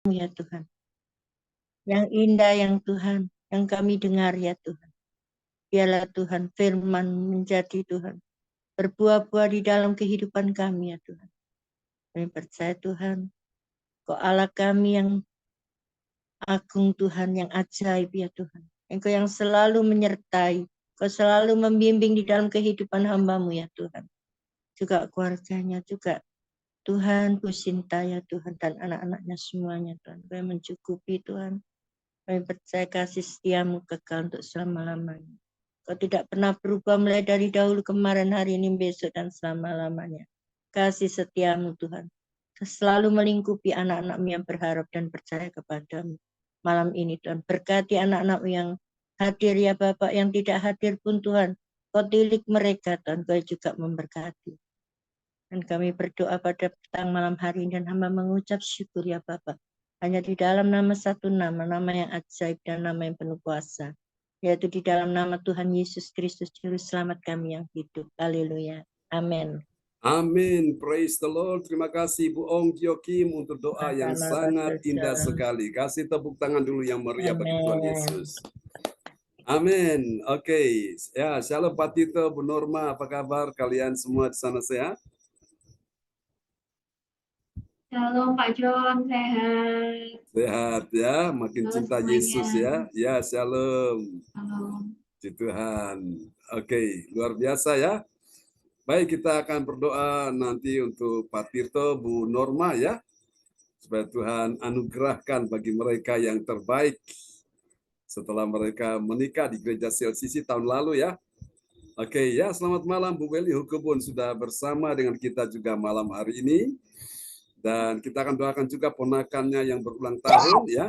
ya Tuhan. Yang indah yang Tuhan, yang kami dengar ya Tuhan. Biarlah Tuhan firman menjadi Tuhan. Berbuah-buah di dalam kehidupan kami ya Tuhan. Kami percaya Tuhan, Kau Allah kami yang agung Tuhan, yang ajaib ya Tuhan. Engkau yang selalu menyertai, Kau selalu membimbing di dalam kehidupan hamba-Mu ya Tuhan. Juga keluarganya, juga Tuhan, Bu Sinta ya Tuhan, dan anak-anaknya semuanya Tuhan. Kau yang mencukupi Tuhan. Kami percaya kasih setiamu kekal untuk selama-lamanya. Kau tidak pernah berubah mulai dari dahulu kemarin, hari ini, besok, dan selama-lamanya. Kasih setiamu Tuhan. Selalu melingkupi anak-anakmu yang berharap dan percaya kepadamu. Malam ini Tuhan, berkati anak-anakmu yang hadir ya Bapak, yang tidak hadir pun Tuhan. Kau tilik mereka Tuhan, Kau juga memberkati. Dan kami berdoa pada petang malam hari ini dan hamba mengucap syukur ya Bapak. Hanya di dalam nama satu nama yang ajaib dan nama yang penuh kuasa. Yaitu di dalam nama Tuhan Yesus Kristus, Juru Selamat kami yang hidup. Haleluya. Amin. Amin. Praise the Lord. Terima kasih Bu Ong Kyo Kim untuk doa yang sangat indah sekali. Kasih tepuk tangan dulu yang meriah bagi Tuhan Yesus. Amin. Oke. Ya, shalom Pak Tito, Bu Norma, apa kabar kalian semua di sana sehat? Shalom Pak John, sehat. Sehat ya, makin Halo cinta semuanya. Yesus ya. Ya, shalom. Shalom. Puji Tuhan. Oke, luar biasa ya. Baik, kita akan berdoa nanti untuk Pak Tirto, Bu Norma ya. Supaya Tuhan anugerahkan bagi mereka yang terbaik setelah mereka menikah di gereja CLCC tahun lalu ya. Oke ya, selamat malam Bu Weli Hukubun sudah bersama dengan kita juga malam hari ini. Dan kita akan doakan juga ponakannya yang berulang tahun ya.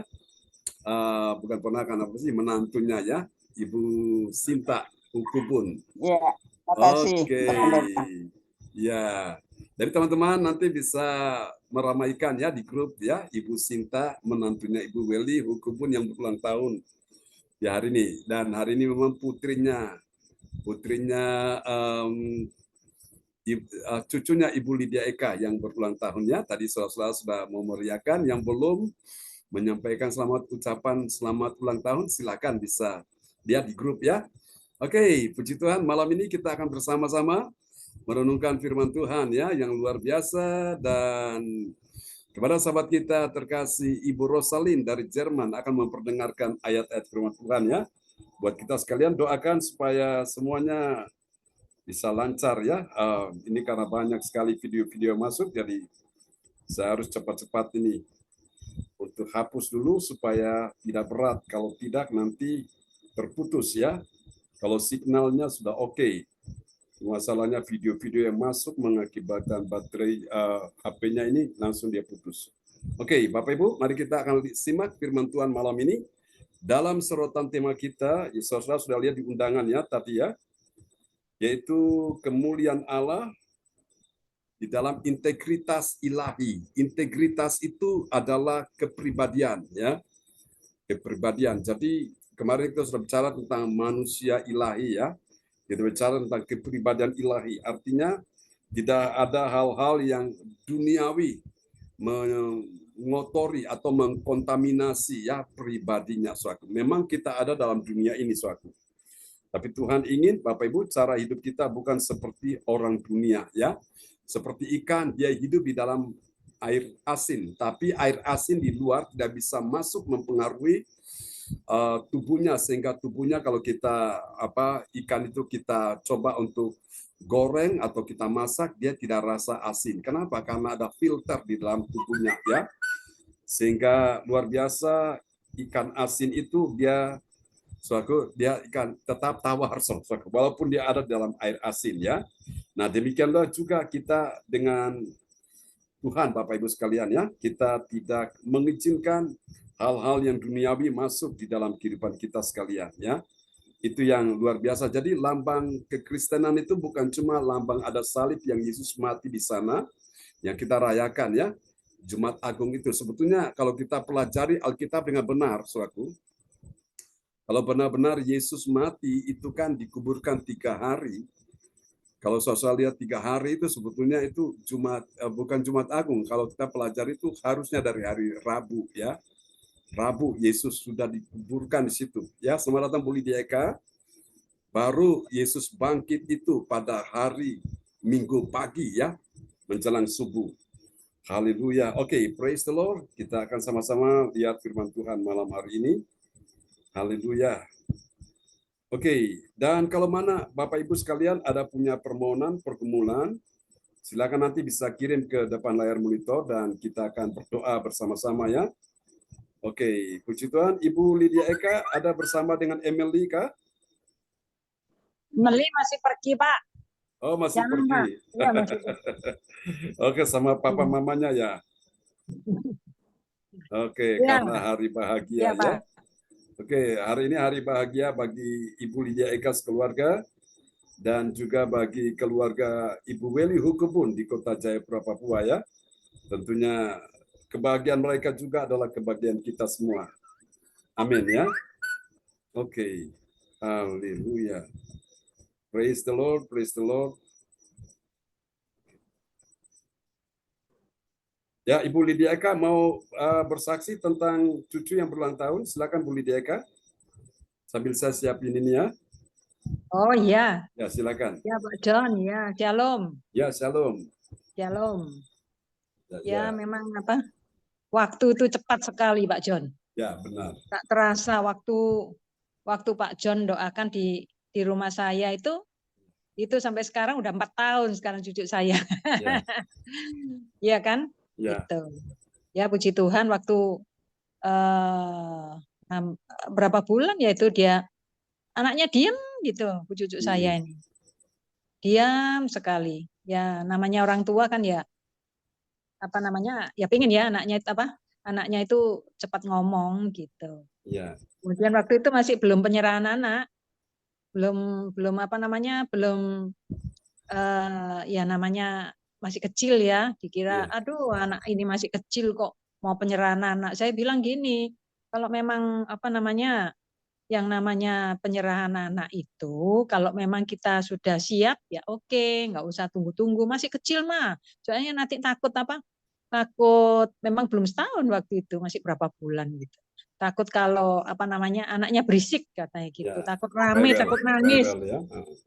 Bukan ponakan, apa sih, menantunya ya, Ibu Sinta Hukubun. Ya, makasih. Oke. Ya. Jadi teman-teman nanti bisa meramaikan ya di grup ya, Ibu Sinta menantunya Ibu Weli Hukubun yang berulang tahun di hari ini. Dan hari ini memang putrinya cucunya Ibu Lydia Eka yang berulang tahunnya. Tadi saudara-saudara sudah memeriahkan. Yang belum menyampaikan ucapan selamat ulang tahun, silakan bisa lihat di grup ya. Oke, puji Tuhan, malam ini kita akan bersama-sama merenungkan firman Tuhan ya yang luar biasa. Dan kepada sahabat kita terkasih Ibu Rosalin dari Jerman akan memperdengarkan ayat-ayat firman Tuhan ya. Buat kita sekalian doakan supaya semuanya bisa lancar ya. Ini karena banyak sekali video-video masuk, jadi saya harus cepat-cepat ini untuk hapus dulu supaya tidak berat. Kalau tidak nanti terputus ya. Kalau signalnya sudah oke. Masalahnya video-video yang masuk mengakibatkan baterai HP-nya ini langsung dia putus. Oke, Bapak Ibu, mari kita akan simak firman Tuhan malam ini. Dalam sorotan tema kita, saudara sudah lihat di undangan ya tadi ya, yaitu kemuliaan Allah di dalam integritas ilahi. Integritas itu adalah kepribadian ya. Kepribadian. Jadi kemarin kita sudah bicara tentang manusia ilahi ya. Kita bicara tentang kepribadian ilahi. Artinya tidak ada hal-hal yang duniawi mengotori atau mengkontaminasi ya pribadinya suatu. Memang kita ada dalam dunia ini suatu. Tapi Tuhan ingin Bapak Ibu cara hidup kita bukan seperti orang dunia ya. Seperti ikan, dia hidup di dalam air asin, tapi air asin di luar tidak bisa masuk mempengaruhi tubuhnya, sehingga tubuhnya kalau kita ikan itu kita coba untuk goreng atau kita masak, dia tidak rasa asin. Kenapa? Karena ada filter di dalam tubuhnya ya. Sehingga luar biasa ikan asin itu dia ikan tetap tawar walaupun dia ada dalam air asin ya. Nah, demikianlah juga kita dengan Tuhan Bapak Ibu sekalian ya. Kita tidak mengizinkan hal-hal yang duniawi masuk di dalam kehidupan kita sekalian ya. Itu yang luar biasa. Jadi lambang kekristenan itu bukan cuma lambang ada salib yang Yesus mati di sana yang kita rayakan ya. Jumat Agung itu sebetulnya kalau kita pelajari Alkitab dengan benar, saudaraku, kalau benar-benar Yesus mati itu kan dikuburkan 3 hari, Kalau saudara lihat 3 hari itu sebetulnya itu bukan Jumat Agung. Kalau kita pelajari itu harusnya dari hari Rabu ya. Rabu Yesus sudah dikuburkan di situ. Ya, selamat datang Bu Lydia Eka. Baru Yesus bangkit itu pada hari Minggu pagi ya, menjelang subuh. Haleluya. Oke, praise the Lord. Kita akan sama-sama lihat firman Tuhan malam hari ini. Haleluya. Oke, dan kalau mana Bapak Ibu sekalian ada punya permohonan, pergumulan, silakan nanti bisa kirim ke depan layar monitor dan kita akan berdoa bersama-sama ya. Oke, puji Tuhan. Ibu Lydia Eka ada bersama dengan Emily kah? Meli masih pergi, Pak. Oh, masih Jangan, pergi. Pak. Iya, masih pergi. Oke, sama papa mamanya ya. Oke, Iya, karena hari bahagia iya, ya. Pak. Oke, hari ini hari bahagia bagi Ibu Lydia Eka sekeluarga dan juga bagi keluarga Ibu Weli Hukubun di Kota Jayapura, Papua ya. Tentunya kebahagiaan mereka juga adalah kebahagiaan kita semua. Amin ya. Oke. Haleluya. Praise the Lord, praise the Lord. Ya, Ibu Lydia Eka mau bersaksi tentang cucu yang berulang tahun. Silakan Bu Lydia Eka. Sambil saya siapin ini ya. Oh iya, Ya, silakan. ya Pak John, ya shalom, Ya, shalom. shalom. Ya, Ya memang apa? Waktu itu cepat sekali Pak John. Ya, benar. Tak terasa waktu Pak John doakan di rumah saya itu sampai sekarang udah 4 tahun sekarang cucu saya. Ya, Iya kan? ya, Gitu. Ya puji Tuhan waktu berapa bulan ya itu dia anaknya diem gitu, cucu saya ini. Diam sekali. Ya namanya orang tua kan ya apa namanya? Ya pingin ya anaknya itu cepat ngomong gitu. ya. Kemudian waktu itu masih belum penyerahan anak. Belum apa namanya? Belum ya namanya masih kecil ya. Dikira aduh anak ini masih kecil kok mau penyerahan anak. Saya bilang gini, kalau memang apa namanya yang namanya penyerahan anak itu kalau memang kita sudah siap ya oke, nggak usah tunggu-tunggu masih kecil mah soalnya nanti takut memang belum setahun waktu itu masih berapa bulan gitu takut kalau apa namanya anaknya berisik katanya gitu takut rame takut nangis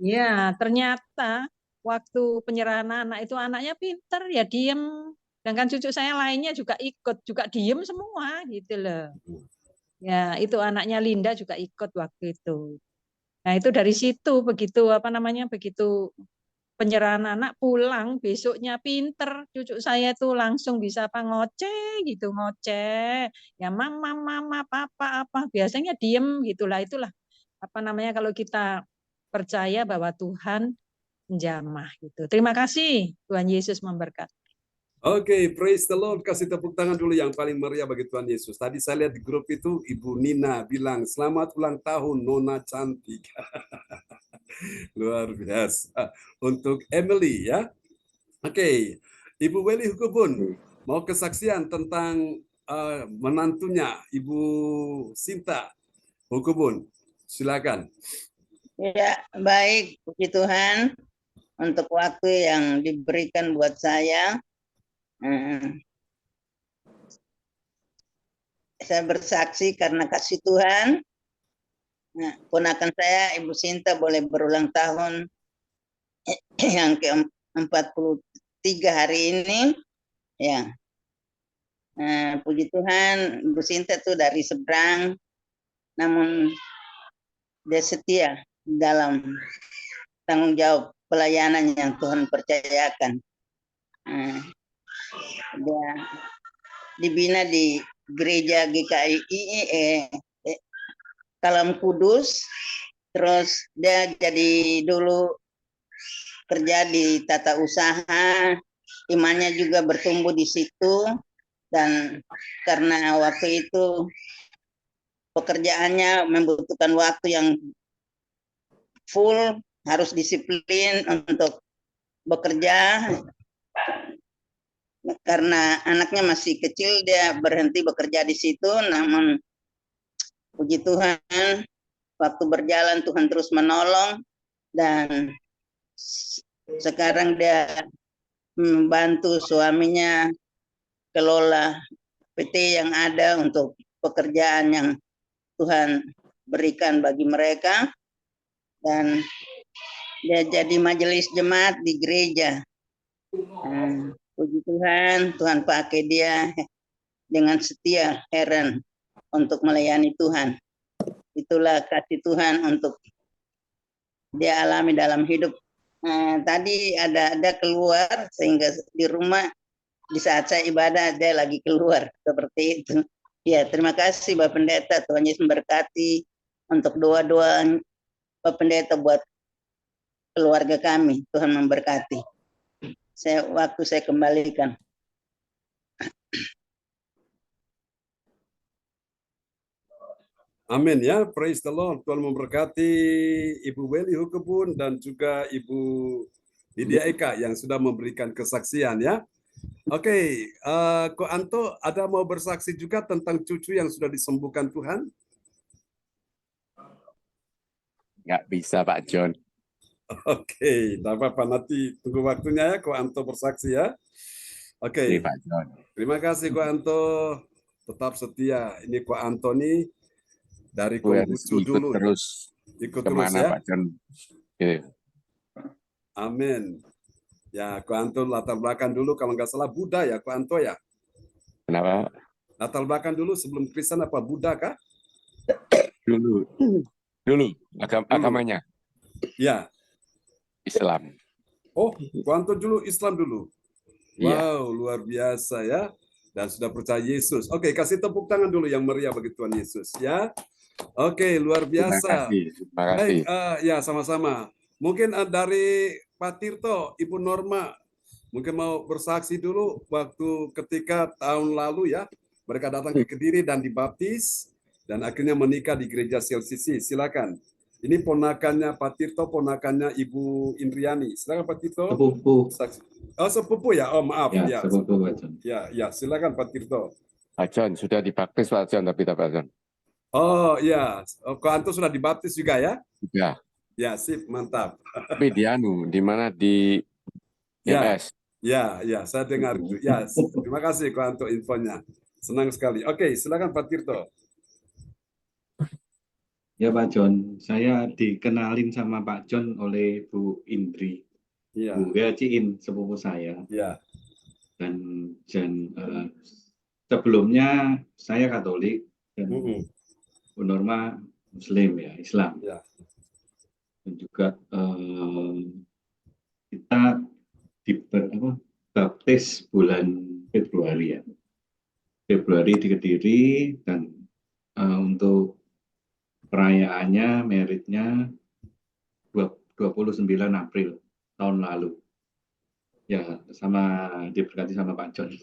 ya ternyata waktu penyerahan anak itu anaknya pinter ya diem sedangkan cucu saya lainnya juga ikut juga diem semua gitu loh. Ya, itu anaknya Linda juga ikut waktu itu. Nah, itu dari situ begitu begitu penyerahan anak pulang besoknya pinter cucu saya tuh langsung bisa ngoceh gitu ngoceh. Ya mama mama papa apa biasanya diem gitulah itulah kalau kita percaya bahwa Tuhan menjamah gitu. Terima kasih Tuhan Yesus memberkati. Oke, praise the Lord. Kasih tepuk tangan dulu yang paling meriah bagi Tuhan Yesus. Tadi saya lihat di grup itu Ibu Nina bilang, selamat ulang tahun Nona cantik. Luar biasa. Untuk Emily ya. Oke, Ibu Weli Hukubun mau kesaksian tentang menantunya Ibu Sinta Hukubun. Silakan. Ya, baik, puji Tuhan untuk waktu yang diberikan buat saya. Saya bersaksi karena kasih Tuhan. Nah, ponakan saya, Ibu Sinta, boleh berulang tahun yang ke-43 hari ini. Ya, puji Tuhan, Ibu Sinta itu dari seberang, namun dia setia dalam tanggung jawab pelayanan yang Tuhan percayakan. Dia dibina di gereja GKI Kalam Kudus, terus dia jadi dulu kerja di tata usaha, imannya juga bertumbuh di situ, dan karena waktu itu pekerjaannya membutuhkan waktu yang full, harus disiplin untuk bekerja. Karena anaknya masih kecil, dia berhenti bekerja di situ, namun puji Tuhan, waktu berjalan Tuhan terus menolong, dan Sekarang dia membantu suaminya kelola PT yang ada untuk pekerjaan yang Tuhan berikan bagi mereka, dan dia jadi majelis jemaat di gereja. Puji Tuhan, Tuhan pakai dia dengan setia, heran untuk melayani Tuhan. Itulah kasih Tuhan untuk dia alami dalam hidup. Tadi ada keluar, sehingga di rumah di saat saya ibadah dia lagi keluar seperti itu. Ya, terima kasih Bapak Pendeta, Tuhan Yesus memberkati untuk doa-doa Bapak Pendeta buat keluarga kami. Tuhan memberkati. Waktu saya kembalikan. Amin ya, praise the Lord. Tuhan memberkati Ibu Weli Hukebun dan juga Ibu Lydia Eka yang sudah memberikan kesaksian ya. Oke, Ko Anto ada mau bersaksi juga tentang cucu yang sudah disembuhkan Tuhan? Nggak bisa Pak John. Oke, tidak apa-apa, nanti tunggu waktunya ya Ko Anto bersaksi ya. Oke, Pak John. terima kasih Ko Anto, tetap setia. Ini Ko Anto nih dari Harus Konghucu ikut dulu. terus Ikut kemana terus ya. Pak John. Oke. Amin. Ya, Ko Anto latar belakang dulu kalau nggak salah Buddha ya, Ko Anto ya. Kenapa? Latar belakang dulu sebelum Kristen apa Buddha kah? Dulu agamanya Ya. Islam. Oh, Ko Anto dulu Islam dulu. Iya. Wow, luar biasa ya. Dan sudah percaya Yesus. Oke, kasih tepuk tangan dulu yang meriah bagi Tuhan Yesus ya. Oke, luar biasa. Terima kasih. Baik, ya sama-sama. Mungkin dari Pak Tirto, Ibu Norma, mungkin mau bersaksi dulu waktu ketika tahun lalu ya, mereka datang ke Kediri dan dibaptis, dan akhirnya menikah di gereja CLCC. Silakan. Ini ponakannya Pak Tirto, ponakannya Ibu Indriani. Silakan Pak Tirto. Sepupu. Oh, sepupu ya? Oh, maaf. Ya, sepupu Pak John. Ya, silakan Pak Tirto. Pak John sudah dibaptis Pak John, tapi Pak John. Oh iya, Ko Anto sudah dibaptis juga ya? Sudah. Ya, sip, mantap. Tapi di di mana di MS? Ya, saya dengar itu. Ya, terima kasih Ko Anto infonya. Senang sekali. Oke, silakan Pak Tirto. Ya Pak John, saya dikenalin sama Pak John oleh Bu Indri. Ya. Bu Ciin, sepupu saya. Ya. Dan sebelumnya saya Katolik dan Bu Norma Muslim ya, Islam. Ya. Dan juga kita baptis bulan Februari ya. Februari di Kediri, dan untuk perayaannya, meritnya 29 April tahun lalu. Ya, diberkati sama Pak John.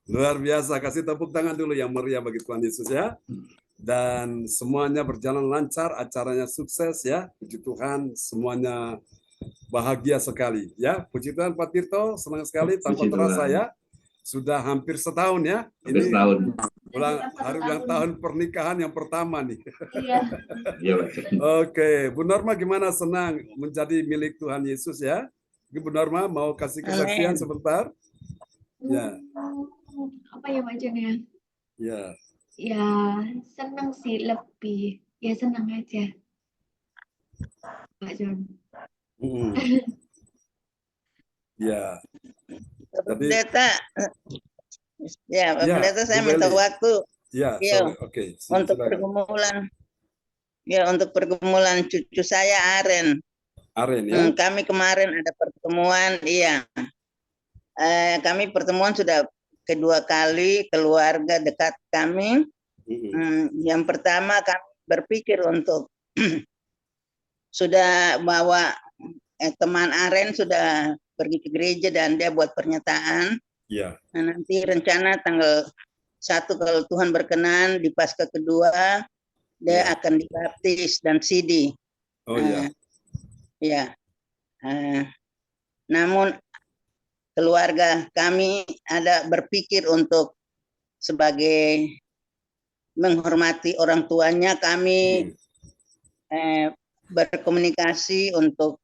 Luar biasa, kasih tepuk tangan dulu yang meriah bagi Tuhan Yesus ya. Dan semuanya berjalan lancar, acaranya sukses ya. Puji Tuhan, semuanya bahagia sekali ya. Puji Tuhan Pak Tirto, senang sekali tanpa terasa ya. Sudah hampir setahun ya. Hampir setahun. Hari ulang tahun pernikahan yang pertama nih. Iya. Oke, Bu Norma gimana, senang menjadi milik Tuhan Yesus ya? Bu Norma mau kasih kesaksian sebentar? Ya. Apa ya Pak John ya? Ya. Ya senang sih, lebih ya senang aja Pak John. Ya. Pendeta, ya Pendeta, saya minta waktu. Ya, oke. Untuk pergumulan. Ya, untuk pergumulan cucu saya Aren. Aren ya. Kami kemarin ada pertemuan, iya. Kami pertemuan sudah kedua kali, keluarga dekat kami. Yang pertama kami berpikir untuk sudah bawa teman Aren sudah pergi ke gereja dan dia buat pernyataan. Iya. Nah, nanti rencana tanggal 1 kalau Tuhan berkenan di Paskah kedua dia akan dibaptis dan sidi. Oh iya. Ya. Namun keluarga kami ada berpikir untuk sebagai menghormati orang tuanya, kami berkomunikasi untuk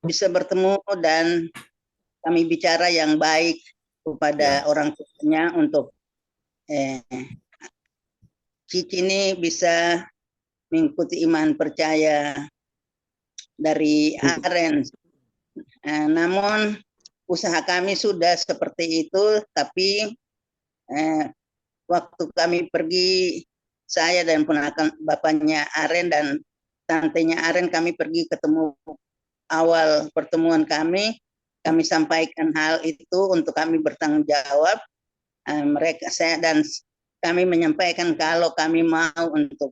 bisa bertemu dan kami bicara yang baik kepada orang tuanya untuk Cici ini bisa mengikuti iman percaya dari Aren. Namun usaha kami sudah seperti itu, tapi waktu kami pergi, saya dan ponakan bapaknya Aren dan tantenya Aren, kami pergi ketemu awal pertemuan kami sampaikan hal itu untuk kami bertanggung jawab. Saya dan kami menyampaikan kalau kami mau untuk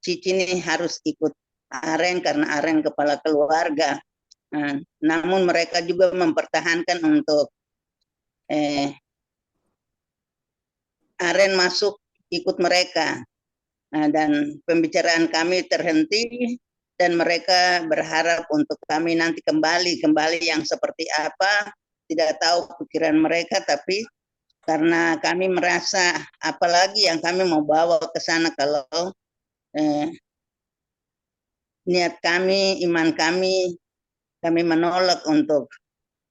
Cici ini harus ikut Aren karena Aren kepala keluarga. Namun mereka juga mempertahankan untuk Aren masuk ikut mereka. Dan pembicaraan kami terhenti dan mereka berharap untuk kami nanti kembali yang seperti apa, tidak tahu pikiran mereka, tapi karena kami merasa apalagi yang kami mau bawa ke sana kalau niat kami, iman kami menolak untuk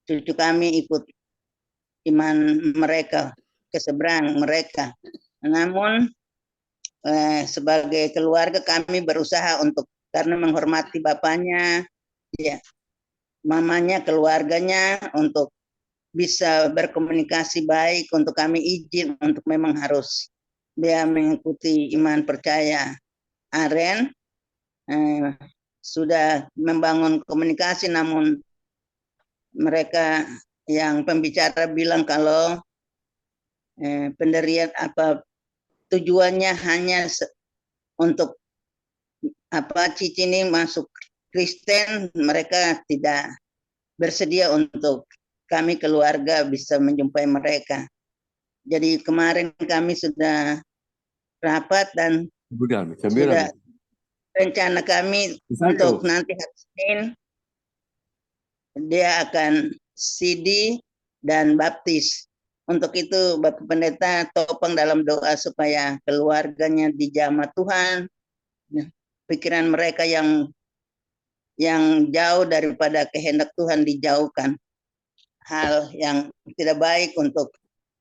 cucu kami ikut iman mereka ke seberang mereka. Namun sebagai keluarga kami berusaha untuk, karena menghormati bapaknya, ya, mamanya, keluarganya, untuk bisa berkomunikasi baik, untuk kami izin untuk memang harus dia mengikuti iman percaya Aren. Sudah membangun komunikasi, namun mereka yang pembicara bilang kalau pendirian tujuannya hanya untuk Cici ini masuk Kristen, mereka tidak bersedia untuk kami keluarga bisa menjumpai mereka. Jadi kemarin kami sudah rapat dan sudah rencana kami untuk nanti hari Senin dia akan CD dan baptis. Untuk itu Bapak Pendeta topang dalam doa supaya keluarganya dijamah Tuhan, pikiran mereka yang jauh daripada kehendak Tuhan dijauhkan. Hal yang tidak baik untuk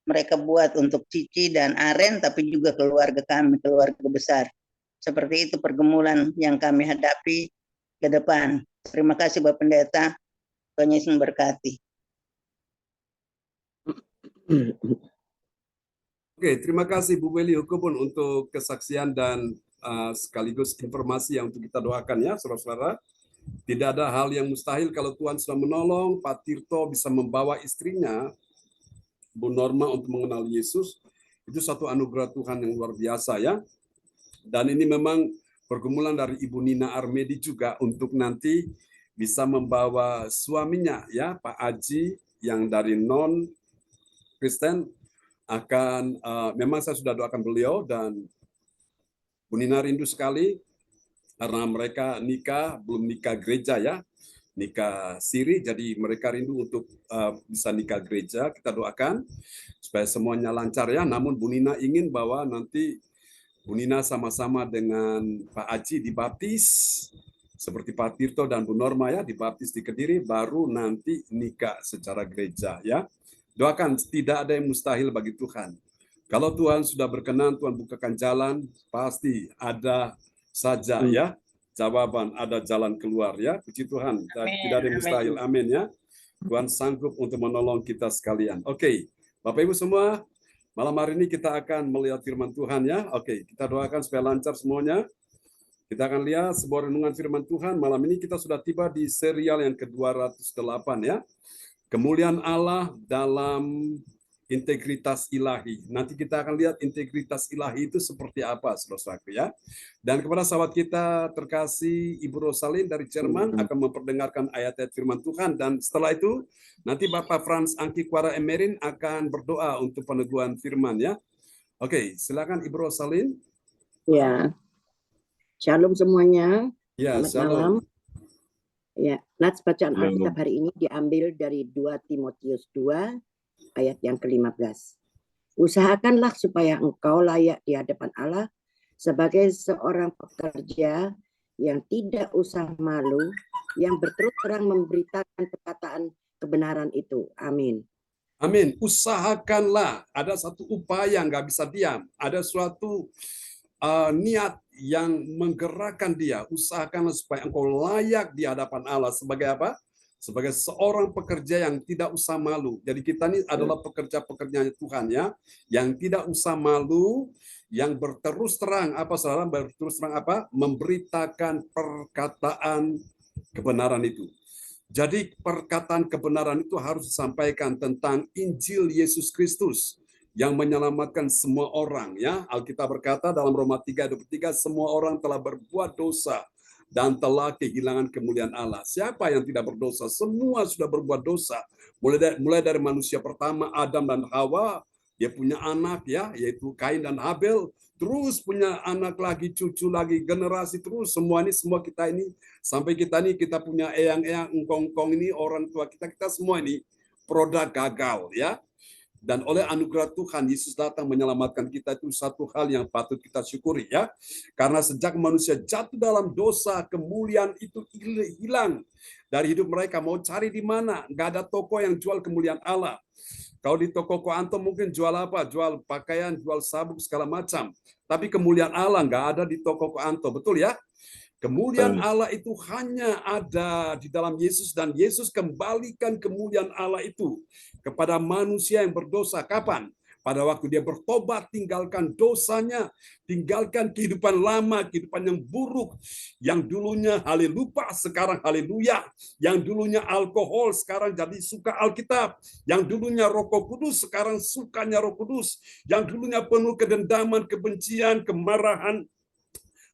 mereka buat untuk Cici dan Aren, tapi juga keluarga kami, keluarga besar. Seperti itu pergumulan yang kami hadapi ke depan. Terima kasih Bapak Pendeta, Tuhan Yesus memberkati. Oke, terima kasih Bu Beli Hukubun untuk kesaksian dan sekaligus informasi yang untuk kita doakan ya, saudara-saudara. Tidak ada hal yang mustahil kalau Tuhan sudah menolong Pak Tirto bisa membawa istrinya, Bu Norma, untuk mengenal Yesus. Itu satu anugerah Tuhan yang luar biasa ya. Dan ini memang pergumulan dari Ibu Nina Armedi juga untuk nanti bisa membawa suaminya ya, Pak Aji, yang dari non Kristen akan memang saya sudah doakan beliau, dan Bu Nina rindu sekali karena mereka nikah, belum nikah gereja ya, nikah siri, jadi mereka rindu untuk bisa nikah gereja. Kita doakan supaya semuanya lancar ya. Namun Bu Nina ingin bahwa nanti Bu Nina sama-sama dengan Pak Aji dibaptis seperti Pak Tirto dan Bu Norma ya, dibaptis di Kediri, baru nanti nikah secara gereja ya. Doakan, tidak ada yang mustahil bagi Tuhan. Kalau Tuhan sudah berkenan, Tuhan bukakan jalan, pasti ada saja ya jawaban, ada jalan keluar ya. Puji Tuhan, tidak ada yang mustahil. Amin ya. Tuhan sanggup untuk menolong kita sekalian. Oke, Bapak Ibu semua, malam hari ini kita akan melihat firman Tuhan ya. Oke, kita doakan supaya lancar semuanya. Kita akan lihat sebuah renungan firman Tuhan. Malam ini kita sudah tiba di serial yang ke-208 ya. Kemuliaan Allah dalam integritas ilahi. Nanti kita akan lihat integritas ilahi itu seperti apa, saudara-saudaraku ya. Dan kepada sahabat kita terkasih Ibu Rosalin dari Jerman akan memperdengarkan ayat-ayat firman Tuhan, dan setelah itu nanti Bapak Franz Angki Kuara Emerin akan berdoa untuk peneguhan firman ya. Oke, silakan Ibu Rosalin. Ya, shalom semuanya. Ya, selamat shalom. malam. Ya, nats bacaan Alkitab hari ini diambil dari 2 Timotius 2 ayat yang ke-15. Usahakanlah supaya engkau layak di hadapan Allah sebagai seorang pekerja yang tidak usah malu, yang berterus terang memberitakan perkataan kebenaran itu. Amin. Amin. Usahakanlah. Ada satu upaya, nggak bisa diam. Ada suatu niat yang menggerakkan dia. Usahakanlah supaya engkau layak di hadapan Allah. Sebagai apa? Sebagai seorang pekerja yang tidak usah malu. Jadi kita ini adalah pekerja-pekerjanya Tuhan ya, yang tidak usah malu, yang berterus terang apa saudara? Berterus terang apa? Memberitakan perkataan kebenaran itu. Jadi perkataan kebenaran itu harus disampaikan tentang Injil Yesus Kristus yang menyelamatkan semua orang ya. Alkitab berkata dalam Roma 3:23, semua orang telah berbuat dosa dan telah kehilangan kemuliaan Allah. Siapa yang tidak berdosa? Semua sudah berbuat dosa. Mulai dari manusia pertama Adam dan Hawa, dia punya anak ya, yaitu Kain dan Habel, terus punya anak lagi, cucu lagi, generasi terus, semua kita ini, sampai kita punya eyang-eyang, engkong-engkong ini, orang tua kita semua ini produk gagal ya. Dan oleh anugerah Tuhan, Yesus datang menyelamatkan kita, itu satu hal yang patut kita syukuri ya. Karena sejak manusia jatuh dalam dosa, kemuliaan itu hilang dari hidup mereka. Mau cari di mana? Nggak ada toko yang jual kemuliaan Allah. Kalau di toko Anto mungkin jual apa? Jual pakaian, jual sabuk, segala macam. Tapi kemuliaan Allah nggak ada di toko Anto, betul ya? Kemuliaan Allah itu hanya ada di dalam Yesus, dan Yesus kembalikan kemuliaan Allah itu kepada manusia yang berdosa. Kapan? Pada waktu dia bertobat, tinggalkan dosanya, tinggalkan kehidupan lama, kehidupan yang buruk, yang dulunya haleluya, sekarang haleluya, yang dulunya alkohol, sekarang jadi suka Alkitab, yang dulunya rokok kudus, sekarang sukanya Roh Kudus, yang dulunya penuh kedendaman, kebencian, kemarahan,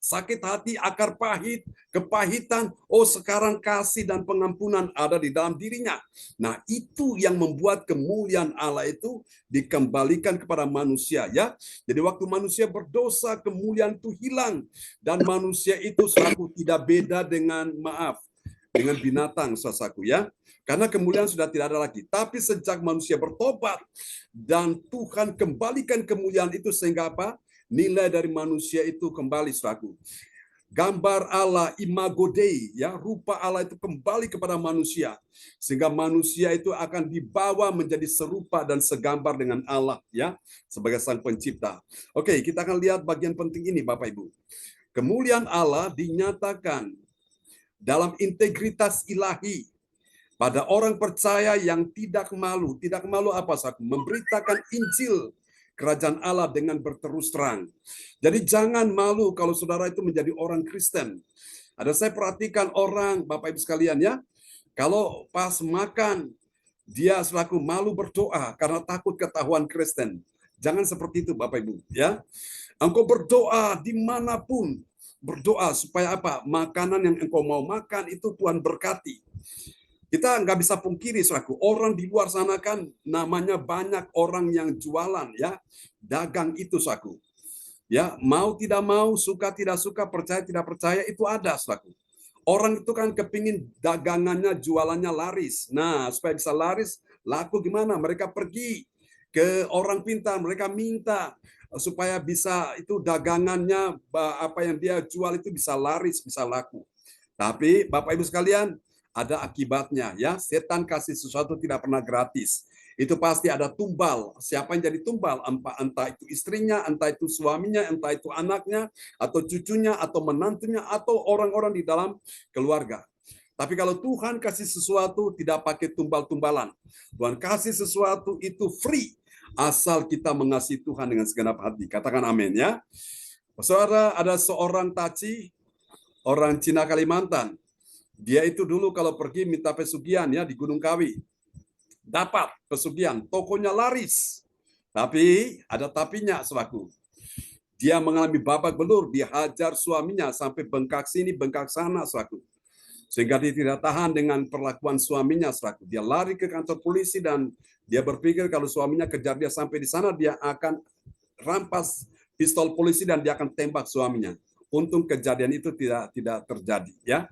sakit hati, akar pahit, kepahitan, sekarang kasih dan pengampunan ada di dalam dirinya. Nah, itu yang membuat kemuliaan Allah itu dikembalikan kepada manusia ya. Jadi waktu manusia berdosa, kemuliaan itu hilang, dan manusia itu selalu tidak beda dengan dengan binatang, saudaraku ya. Karena kemuliaan sudah tidak ada lagi. Tapi sejak manusia bertobat dan Tuhan kembalikan kemuliaan itu, sehingga apa? Nilai dari manusia itu kembali, saudaraku. Gambar Allah, imago Dei, ya, rupa Allah itu kembali kepada manusia, sehingga manusia itu akan dibawa menjadi serupa dan segambar dengan Allah ya, sebagai Sang Pencipta. Oke, kita akan lihat bagian penting ini Bapak Ibu. Kemuliaan Allah dinyatakan dalam integritas ilahi pada orang percaya yang tidak malu. Tidak malu apa, saudaraku? Memberitakan Injil Kerajaan Allah dengan berterus terang. Jadi jangan malu kalau saudara itu menjadi orang Kristen. Ada saya perhatikan orang, Bapak Ibu sekalian ya, kalau pas makan, dia selaku malu berdoa karena takut ketahuan Kristen. Jangan seperti itu Bapak Ibu ya. Engkau berdoa dimanapun, berdoa supaya apa? Makanan yang engkau mau makan itu Tuhan berkati. Kita nggak bisa pungkiri, saudaraku, orang di luar sana kan namanya banyak orang yang jualan ya, dagang itu, saudaraku. Ya, mau tidak mau, suka tidak suka, percaya tidak percaya, itu ada, saudaraku. Orang itu kan kepingin dagangannya, jualannya laris. Nah, supaya bisa laris, laku gimana? Mereka pergi ke orang pintar, mereka minta supaya bisa itu dagangannya, apa yang dia jual itu bisa laris, bisa laku. Tapi Bapak Ibu sekalian, ada akibatnya ya. Setan kasih sesuatu tidak pernah gratis. Itu pasti ada tumbal. Siapa yang jadi tumbal? Entah itu istrinya, entah itu suaminya, entah itu anaknya, atau cucunya, atau menantunya, atau orang-orang di dalam keluarga. Tapi kalau Tuhan kasih sesuatu tidak pakai tumbal-tumbalan. Tuhan kasih sesuatu itu free, asal kita mengasihi Tuhan dengan segenap hati. Katakan amin ya. Saudara, ada seorang taci, orang Cina Kalimantan. Dia itu dulu kalau pergi minta pesugihan ya di Gunung Kawi. Dapat pesugihan, tokonya laris. Tapi ada tapinya, saudaraku. Dia mengalami babak belur, dihajar suaminya sampai bengkak sini, bengkak sana, saudaraku. Sehingga dia tidak tahan dengan perlakuan suaminya, saudaraku. Dia lari ke kantor polisi dan dia berpikir kalau suaminya kejar dia sampai di sana, dia akan rampas pistol polisi dan dia akan tembak suaminya. Untung kejadian itu tidak terjadi, ya.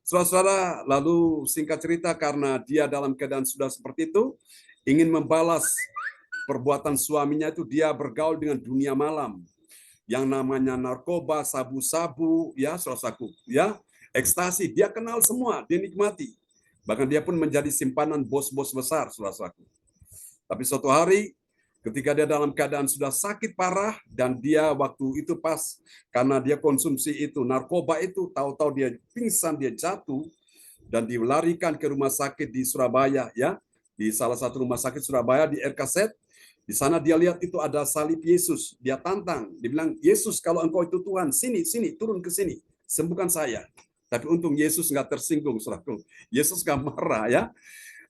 Saudara-saudara, lalu singkat cerita, karena dia dalam keadaan sudah seperti itu, ingin membalas perbuatan suaminya itu, dia bergaul dengan dunia malam. yang namanya narkoba, sabu-sabu, ya saudaraku, ya ekstasi, dia kenal semua, dia nikmati. Bahkan dia pun menjadi simpanan bos-bos besar, saudaraku. Tapi suatu hari, ketika dia dalam keadaan sudah sakit parah, dan dia waktu itu pas, karena dia konsumsi itu, narkoba itu, tahu-tahu dia pingsan, dia jatuh, dan dilarikan ke rumah sakit di Surabaya, ya, di salah satu rumah sakit Surabaya di RKZ. Di sana dia lihat itu ada salib Yesus. Dia tantang, dia bilang, Yesus kalau engkau itu Tuhan, sini, turun ke sini, sembuhkan saya. Tapi untung Yesus nggak tersinggung, saudaraku. Yesus nggak marah, ya.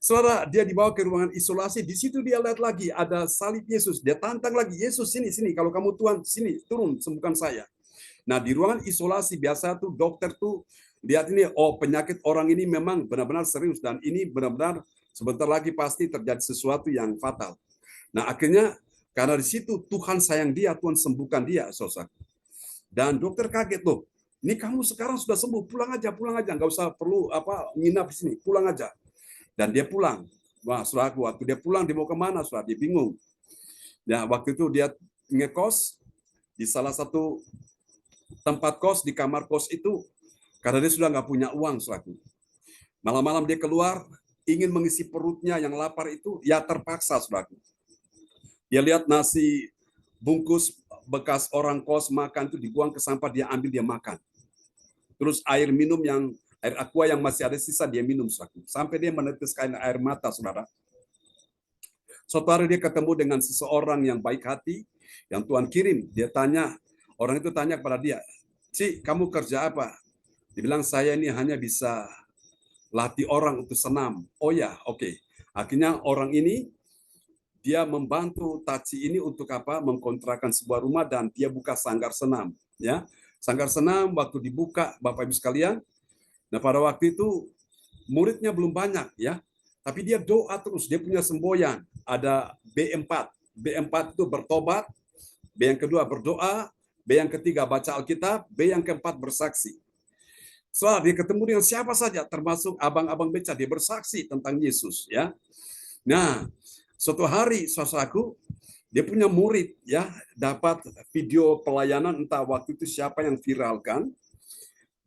Saudara, dia dibawa ke ruangan isolasi. Di situ dia lihat lagi ada salib Yesus. Dia tantang lagi, Yesus sini, kalau kamu Tuhan, sini, turun, sembuhkan saya. Nah, di ruangan isolasi biasa tuh dokter tuh lihat ini, oh penyakit orang ini memang benar-benar serius dan ini benar-benar sebentar lagi pasti terjadi sesuatu yang fatal. Nah, akhirnya karena di situ Tuhan sayang dia, Tuhan sembuhkan dia, saudara. Dan dokter kaget loh. Ini kamu sekarang sudah sembuh, pulang aja, nggak usah perlu nginap di sini, pulang aja. Dan dia pulang. Wah, saudaraku, waktu dia pulang, dia mau kemana, saudara? Dia bingung. Ya, waktu itu dia ngekos di salah satu tempat kos, di kamar kos itu, karena dia sudah nggak punya uang, saudaraku. Malam-malam dia keluar, ingin mengisi perutnya yang lapar itu, ya terpaksa, saudaraku. Dia lihat nasi bungkus bekas orang kos makan itu dibuang ke sampah, dia ambil, dia makan. Terus air aqua yang masih ada sisa dia minum, saudaraku. Sampai dia meneteskan air mata, saudara. Suatu hari dia ketemu dengan seseorang yang baik hati, yang Tuhan kirim. Dia tanya, orang itu tanya kepada dia, Ci, kamu kerja apa? Dia bilang, saya ini hanya bisa latih orang untuk senam. Oh ya, oke. Akhirnya orang ini, dia membantu Taci ini untuk mengkontrakan sebuah rumah dan dia buka sanggar senam. Ya, sanggar senam waktu dibuka, Bapak Ibu sekalian, nah pada waktu itu muridnya belum banyak, ya, tapi dia doa terus, dia punya semboyan, ada B4. B4 itu bertobat, B yang kedua berdoa, B yang ketiga baca Alkitab, B yang keempat bersaksi. Soal dia ketemu dengan siapa saja, termasuk abang-abang beca, dia bersaksi tentang Yesus, ya. Nah, suatu hari, saudaraku, dia punya murid, ya, dapat video pelayanan, entah waktu itu siapa yang viralkan.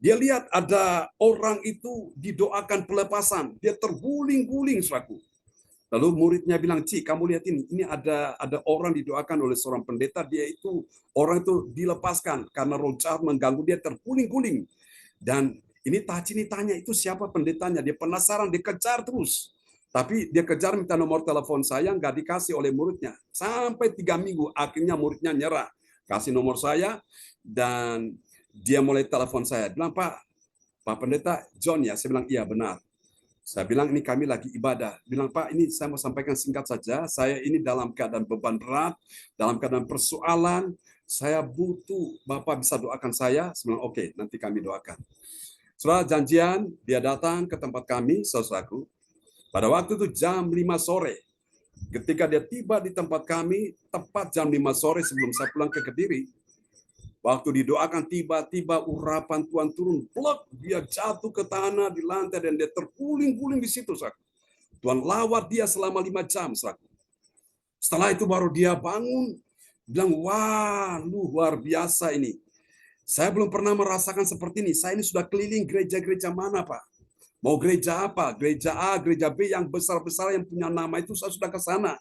Dia lihat ada orang itu didoakan pelepasan, dia terguling-guling, saudaraku. Lalu muridnya bilang, Ci, kamu lihat ini ada orang didoakan oleh seorang pendeta, dia itu orang itu dilepaskan karena roh jahat mengganggu dia, terguling-guling. Dan ini Taci ini tanya, itu siapa pendetanya? Dia penasaran, dia kejar terus. Tapi dia kejar minta nomor telepon saya, nggak dikasih oleh muridnya. Sampai 3 minggu, akhirnya muridnya nyerah. Kasih nomor saya, dan dia mulai telepon saya. Bilang, Pak Pendeta John ya? Saya bilang, iya benar. Saya bilang, ini kami lagi ibadah. Bilang, Pak, ini saya mau sampaikan singkat saja. Saya ini dalam keadaan beban berat, dalam keadaan persoalan. Saya butuh, Bapak bisa doakan saya? Saya bilang, oke, nanti kami doakan. Setelah janjian, dia datang ke tempat kami, saudaraku. Pada waktu itu jam 5 sore, ketika dia tiba di tempat kami, tepat jam 5 sore sebelum saya pulang ke Kediri, waktu didoakan tiba-tiba urapan Tuhan turun, plek, dia jatuh ke tanah di lantai dan dia terguling-guling di situ, saudara. Tuhan lawat dia selama 5 jam, saudara. Setelah itu baru dia bangun, bilang, wah, luar biasa ini. Saya belum pernah merasakan seperti ini. Saya ini sudah keliling gereja-gereja mana, Pak? Mau gereja apa? Gereja A, gereja B yang besar-besar yang punya nama itu saya sudah ke sana.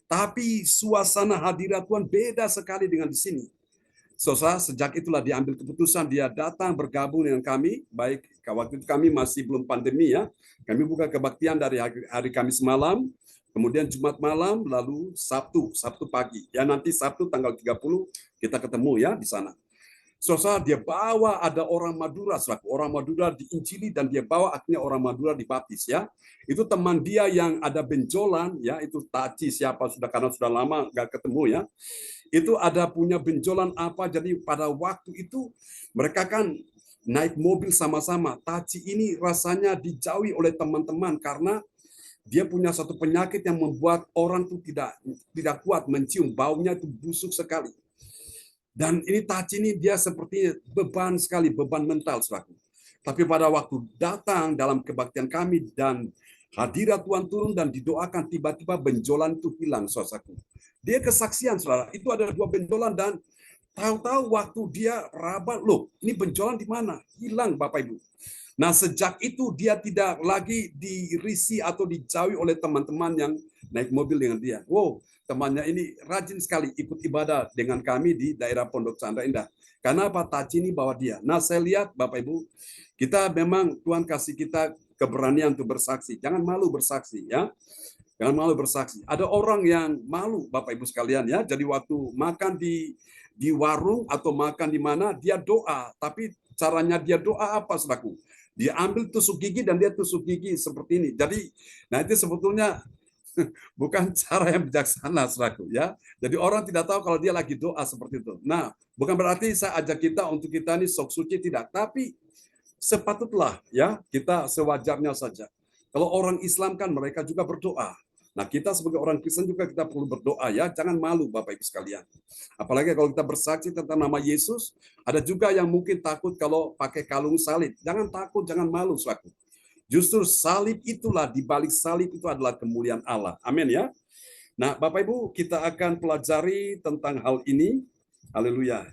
Tapi suasana hadirat Tuhan beda sekali dengan di sini. Saudara, sejak itulah diambil keputusan dia datang bergabung dengan kami. Baik, waktu itu kami masih belum pandemi ya. Kami buka kebaktian dari hari Kamis malam, kemudian Jumat malam, lalu Sabtu pagi. Ya nanti Sabtu tanggal 30 kita ketemu ya di sana. Saudara, dia bawa ada orang Madura, orang Madura diinjili dan dia bawa akhirnya orang Madura dibaptis ya. Itu teman dia yang ada benjolan ya, itu Taci siapa sudah karena sudah lama nggak ketemu ya. Itu ada punya benjolan apa, jadi pada waktu itu mereka kan naik mobil sama-sama. Taci ini rasanya dijauhi oleh teman-teman karena dia punya satu penyakit yang membuat orang tuh tidak kuat mencium, baunya itu busuk sekali. Dan ini Taci ini dia seperti beban sekali, beban mental, saudaraku. Tapi pada waktu datang dalam kebaktian kami dan hadirat Tuhan turun dan didoakan, tiba-tiba benjolan itu hilang, saudaraku. Dia kesaksian, saudara. Itu ada 2 benjolan dan Tahu-tahu waktu dia raba, loh ini penjualan di mana? Hilang Bapak Ibu. Nah sejak itu dia tidak lagi dirisi atau dijauhi oleh teman-teman yang naik mobil dengan dia. Wow, temannya ini rajin sekali ikut ibadah dengan kami di daerah Pondok Chandra Indah. Karena apa? Taci ini bawa dia. Nah saya lihat Bapak Ibu, kita memang Tuhan kasih kita keberanian untuk bersaksi. Jangan malu bersaksi ya. Jangan malu bersaksi. Ada orang yang malu Bapak Ibu sekalian ya. Jadi waktu makan di warung atau makan di mana dia doa, tapi caranya dia doa apa saudaraku? Dia ambil tusuk gigi dan dia tusuk gigi seperti ini. Jadi, nah itu sebetulnya bukan cara yang bijaksana saudaraku ya. Jadi orang tidak tahu kalau dia lagi doa seperti itu. Nah, bukan berarti saya ajak kita untuk kita ini sok suci tidak, tapi sepatutlah ya kita sewajarnya saja. Kalau orang Islam kan mereka juga berdoa. Nah, kita sebagai orang Kristen juga kita perlu berdoa ya, jangan malu Bapak Ibu sekalian. Apalagi kalau kita bersaksi tentang nama Yesus, ada juga yang mungkin takut kalau pakai kalung salib. Jangan takut, jangan malu saudaraku. Justru salib itulah, di balik salib itu adalah kemuliaan Allah. Amin ya. Nah, Bapak Ibu, kita akan pelajari tentang hal ini. Haleluya.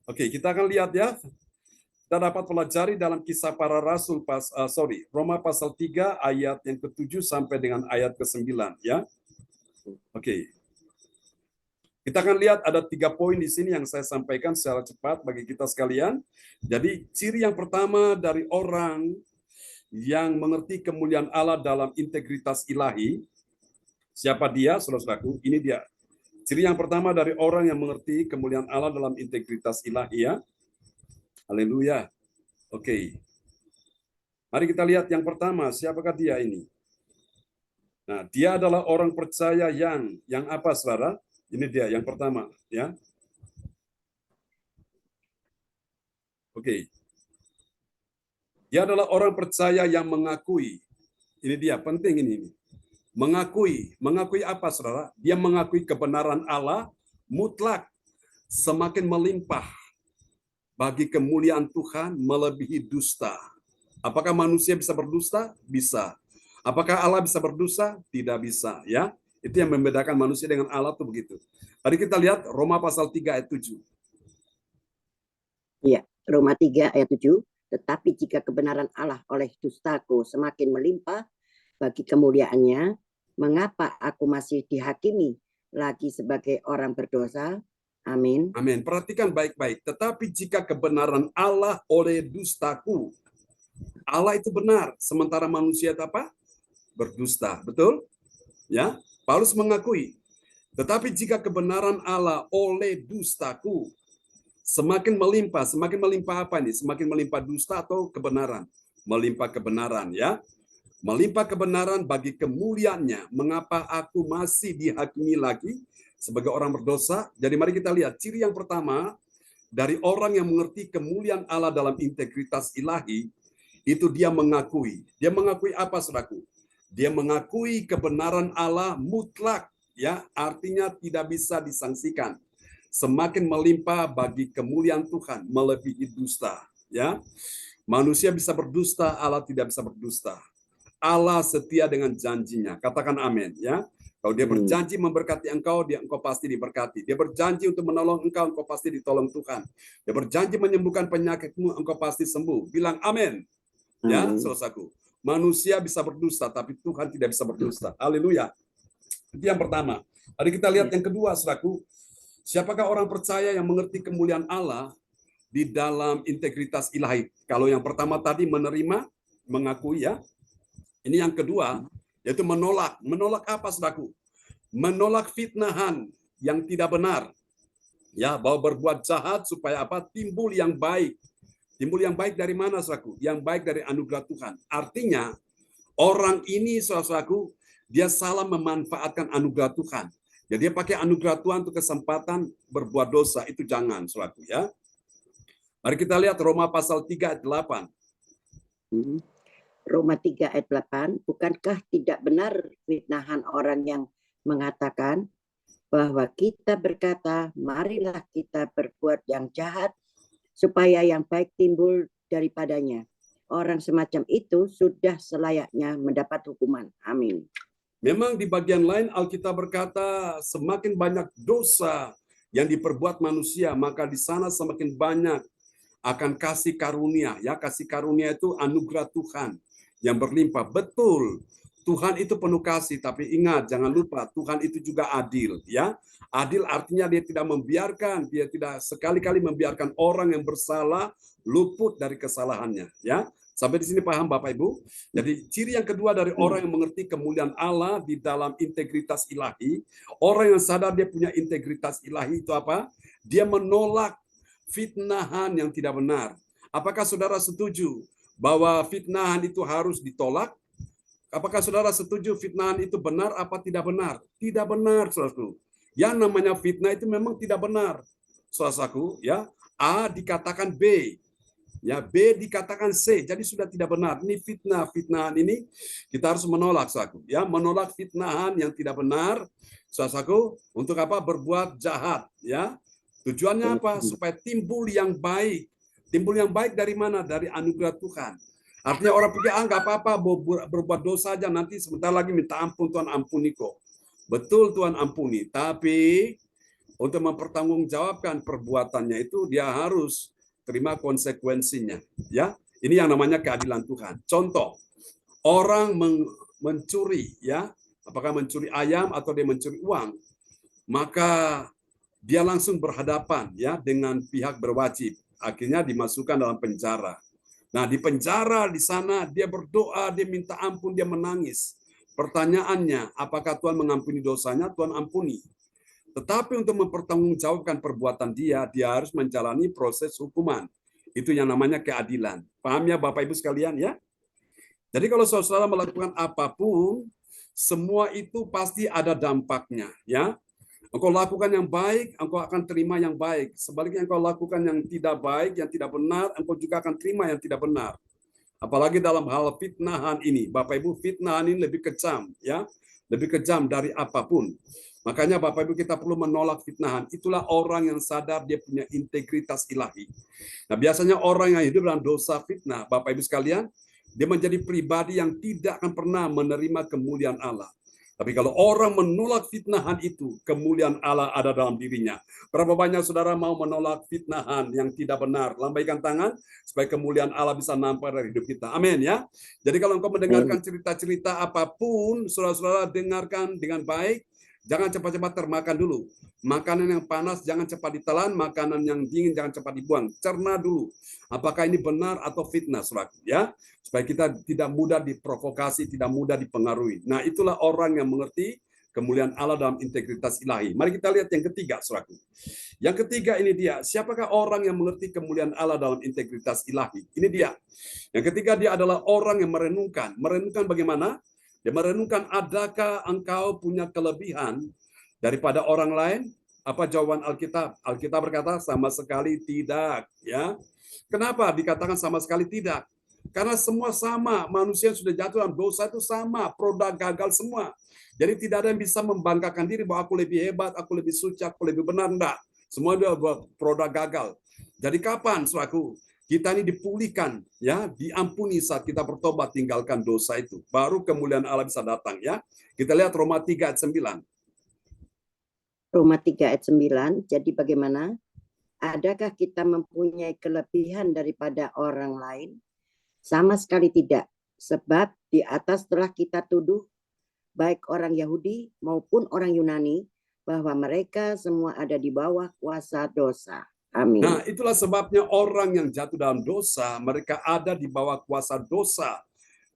Oke, kita akan lihat ya. Kita dapat pelajari dalam Kisah Para Rasul Roma pasal 3 ayat yang ke-7 sampai dengan ayat ke-9 ya. Oke. Kita akan lihat ada 3 poin di sini yang saya sampaikan secara cepat bagi kita sekalian. Jadi ciri yang pertama dari orang yang mengerti kemuliaan Allah dalam integritas ilahi, siapa dia, saudara-saudaraku? Ini dia. Ciri yang pertama dari orang yang mengerti kemuliaan Allah dalam integritas ilahi ya. Haleluya. Oke. Mari kita lihat yang pertama, siapakah dia ini? Nah, dia adalah orang percaya yang apa, saudara? Ini dia yang pertama, ya. Oke. Dia adalah orang percaya yang mengakui. Ini dia, penting ini. Mengakui apa, saudara? Dia mengakui kebenaran Allah mutlak, semakin melimpah. Bagi kemuliaan Tuhan melebihi dusta. Apakah manusia bisa berdusta? Bisa. Apakah Allah bisa berdusta? Tidak bisa. Ya, itu yang membedakan manusia dengan Allah tuh begitu. Tadi kita lihat Roma pasal 3 ayat 7. Iya, Roma 3 ayat 7. Tetapi jika kebenaran Allah oleh dustaku semakin melimpah bagi kemuliaannya, mengapa aku masih dihakimi lagi sebagai orang berdosa? Amin. Amin. Perhatikan baik-baik. Tetapi jika kebenaran Allah oleh dustaku, Allah itu benar, sementara manusia itu apa? Berdusta. Betul? Ya, Paulus mengakui. Tetapi jika kebenaran Allah oleh dustaku semakin melimpah apa nih? Semakin melimpah dusta atau kebenaran? Melimpah kebenaran ya. Melimpah kebenaran bagi kemuliaannya. Mengapa aku masih dihakimi lagi sebagai orang berdosa? Jadi mari kita lihat ciri yang pertama dari orang yang mengerti kemuliaan Allah dalam integritas ilahi, itu dia mengakui. Dia mengakui apa, saudaraku? Dia mengakui kebenaran Allah mutlak, ya, artinya tidak bisa disangsikan. Semakin melimpah bagi kemuliaan Tuhan melebihi dusta, ya. Manusia bisa berdusta, Allah tidak bisa berdusta. Allah setia dengan janjinya. Katakan amin, ya. Kalau dia berjanji memberkati engkau, engkau pasti diberkati. Dia berjanji untuk menolong engkau pasti ditolong Tuhan. Dia berjanji menyembuhkan penyakitmu, engkau pasti sembuh. Bilang amin. Ya, saudaraku. Manusia bisa berdusta, tapi Tuhan tidak bisa berdusta. Haleluya. Itu yang pertama. Mari kita lihat yang kedua, saudaraku. Siapakah orang percaya yang mengerti kemuliaan Allah di dalam integritas ilahi? Kalau yang pertama tadi menerima, mengakui ya. Ini yang kedua, yaitu menolak. Menolak apa, saudaraku? Menolak fitnahan yang tidak benar. Ya, bahwa berbuat jahat supaya apa? Timbul yang baik. Timbul yang baik dari mana, saudaraku? Yang baik dari anugerah Tuhan. Artinya, orang ini, saudaraku, dia salah memanfaatkan anugerah Tuhan. Jadi dia pakai anugerah Tuhan untuk kesempatan berbuat dosa. Itu jangan, saudaraku, ya. Mari kita lihat Roma pasal 3 ayat 8. Roma 3 ayat 8, bukankah tidak benar fitnahan orang yang mengatakan bahwa kita berkata, marilah kita berbuat yang jahat supaya yang baik timbul daripadanya. Orang semacam itu sudah selayaknya mendapat hukuman. Amin. Memang di bagian lain Alkitab berkata semakin banyak dosa yang diperbuat manusia, maka di sana semakin banyak akan kasih karunia. Ya, kasih karunia itu anugerah Tuhan yang berlimpah. Betul, Tuhan itu penuh kasih, tapi ingat, jangan lupa Tuhan itu juga adil. Ya, adil artinya dia tidak membiarkan, dia tidak sekali-kali membiarkan orang yang bersalah luput dari kesalahannya. Ya, sampai di sini paham Bapak Ibu? Jadi ciri yang kedua dari orang yang mengerti kemuliaan Allah di dalam integritas ilahi, orang yang sadar dia punya integritas ilahi itu apa? Dia menolak fitnahan yang tidak benar. Apakah saudara setuju bahwa fitnahan itu harus ditolak? Apakah saudara setuju fitnahan itu benar apa tidak benar? Tidak benar, saudaraku. Yang namanya fitnah itu memang tidak benar, saudaraku. Ya, A dikatakan B, ya B dikatakan C, jadi sudah tidak benar. Ini fitnahan ini kita harus menolak, saudaraku. Ya, menolak fitnahan yang tidak benar, saudaraku. Untuk apa? Berbuat jahat. Ya, tujuannya apa? Supaya timbul yang baik. Timbul yang baik dari mana? Dari anugerah Tuhan. Artinya orang pikir, nggak apa-apa, berbuat dosa aja, nanti sebentar lagi minta ampun, Tuhan ampuni kok. Betul, Tuhan ampuni. Tapi untuk mempertanggungjawabkan perbuatannya itu, dia harus terima konsekuensinya. Ya, ini yang namanya keadilan Tuhan. Contoh, orang mencuri, ya, apakah mencuri ayam atau dia mencuri uang, maka dia langsung berhadapan ya dengan pihak berwajib. Akhirnya dimasukkan dalam penjara. Nah, di penjara di sana dia berdoa, dia minta ampun, dia menangis. Pertanyaannya, apakah Tuhan mengampuni dosanya? Tuhan ampuni. Tetapi untuk mempertanggungjawabkan perbuatan dia harus menjalani proses hukuman. Itu yang namanya keadilan. Paham ya Bapak Ibu sekalian ya? Jadi kalau saudara melakukan apapun, semua itu pasti ada dampaknya ya. Engkau lakukan yang baik, engkau akan terima yang baik. Sebaliknya engkau lakukan yang tidak baik, yang tidak benar, engkau juga akan terima yang tidak benar. Apalagi dalam hal fitnahan ini. Bapak Ibu, fitnahan ini lebih kejam, ya, lebih kejam dari apapun. Makanya Bapak Ibu kita perlu menolak fitnahan. Itulah orang yang sadar dia punya integritas ilahi. Nah, biasanya orang yang hidup dalam dosa fitnah, Bapak Ibu sekalian, dia menjadi pribadi yang tidak akan pernah menerima kemuliaan Allah. Tapi kalau orang menolak fitnahan itu, kemuliaan Allah ada dalam dirinya. Berapa banyak saudara mau menolak fitnahan yang tidak benar? Lambaikan tangan supaya kemuliaan Allah bisa nampak dari hidup kita. Amin ya. Jadi kalau engkau mendengarkan cerita-cerita apapun, saudara-saudara dengarkan dengan baik. Jangan cepat-cepat termakan dulu. Makanan yang panas jangan cepat ditelan, makanan yang dingin jangan cepat dibuang. Cerna dulu. Apakah ini benar atau fitnah, saudara? Ya, supaya kita tidak mudah diprovokasi, tidak mudah dipengaruhi. Nah, itulah orang yang mengerti kemuliaan Allah dalam integritas ilahi. Mari kita lihat yang ketiga, saudara. Yang ketiga ini dia. Siapakah orang yang mengerti kemuliaan Allah dalam integritas ilahi? Ini dia. Yang ketiga dia adalah orang yang merenungkan. Merenungkan bagaimana? Dia merenungkan, adakah engkau punya kelebihan daripada orang lain? Apa jawaban Alkitab? Alkitab berkata sama sekali tidak. Ya, kenapa dikatakan sama sekali tidak? Karena semua sama, manusia yang sudah jatuh dalam dosa itu sama, produk gagal semua. Jadi tidak ada yang bisa membanggakan diri bahwa aku lebih hebat, aku lebih suci, aku lebih benar. Enggak. Semua itu produk gagal. Jadi kapan, saudaraku, kita ini dipulihkan, ya, diampuni saat kita bertobat tinggalkan dosa itu. Baru kemuliaan Allah bisa datang, ya. Kita lihat Roma 3 ayat 9. Roma 3 ayat 9. Jadi bagaimana? Adakah kita mempunyai kelebihan daripada orang lain? Sama sekali tidak. Sebab di atas telah kita tuduh baik orang Yahudi maupun orang Yunani bahwa mereka semua ada di bawah kuasa dosa. Amin. Nah, itulah sebabnya orang yang jatuh dalam dosa, mereka ada di bawah kuasa dosa.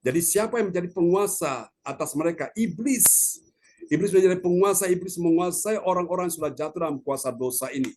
Jadi siapa yang menjadi penguasa atas mereka? Iblis. Iblis menjadi penguasa, iblis menguasai orang-orang yang sudah jatuh dalam kuasa dosa ini.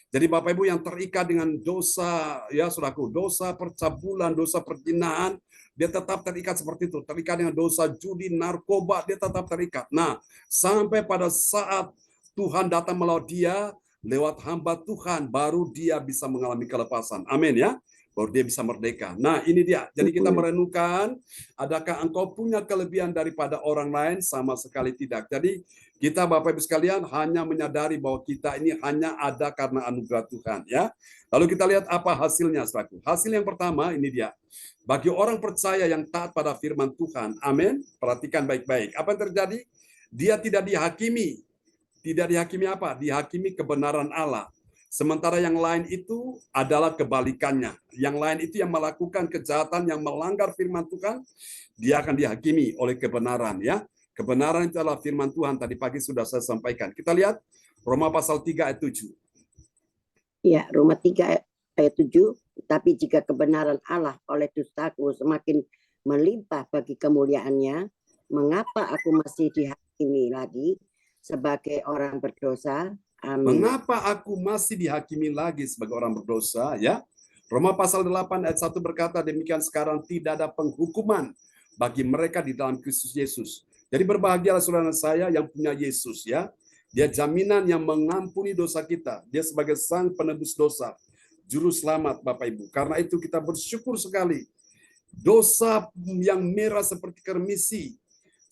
Jadi Bapak Ibu yang terikat dengan dosa, ya saudaraku, dosa percabulan, dosa perzinahan, dia tetap terikat seperti itu. Terikat dengan dosa judi, narkoba, dia tetap terikat. Nah, sampai pada saat Tuhan datang melalui dia, lewat hamba Tuhan, baru dia bisa mengalami kelepasan. Amin ya. Baru dia bisa merdeka. Nah, ini dia. Jadi kita merenungkan, adakah engkau punya kelebihan daripada orang lain? Sama sekali tidak. Jadi kita Bapak Ibu sekalian hanya menyadari bahwa kita ini hanya ada karena anugerah Tuhan. Ya. Lalu kita lihat apa hasilnya, saudaraku. Hasil yang pertama, ini dia. Bagi orang percaya yang taat pada firman Tuhan, amin. Perhatikan baik-baik. Apa yang terjadi? Dia tidak dihakimi Tidak dihakimi apa? Dihakimi kebenaran Allah. Sementara yang lain itu adalah kebalikannya. Yang lain itu yang melakukan kejahatan, yang melanggar firman Tuhan, dia akan dihakimi oleh kebenaran, ya. Kebenaran itu adalah firman Tuhan, tadi pagi sudah saya sampaikan. Kita lihat Roma pasal 3 ayat 7. Ya, Roma 3 ayat 7. Tapi jika kebenaran Allah oleh dustaku semakin melimpah bagi kemuliaannya, mengapa aku masih dihakimi lagi sebagai orang berdosa? Amin. Mengapa aku masih dihakimi lagi sebagai orang berdosa, ya? Roma pasal 8 ayat 1 berkata, demikian sekarang tidak ada penghukuman bagi mereka di dalam Kristus Yesus. Jadi berbahagialah saudara saya yang punya Yesus, ya. Dia jaminan yang mengampuni dosa kita. Dia sebagai sang penebus dosa, juru selamat, Bapak Ibu. Karena itu kita bersyukur sekali. Dosa yang merah seperti kermisi,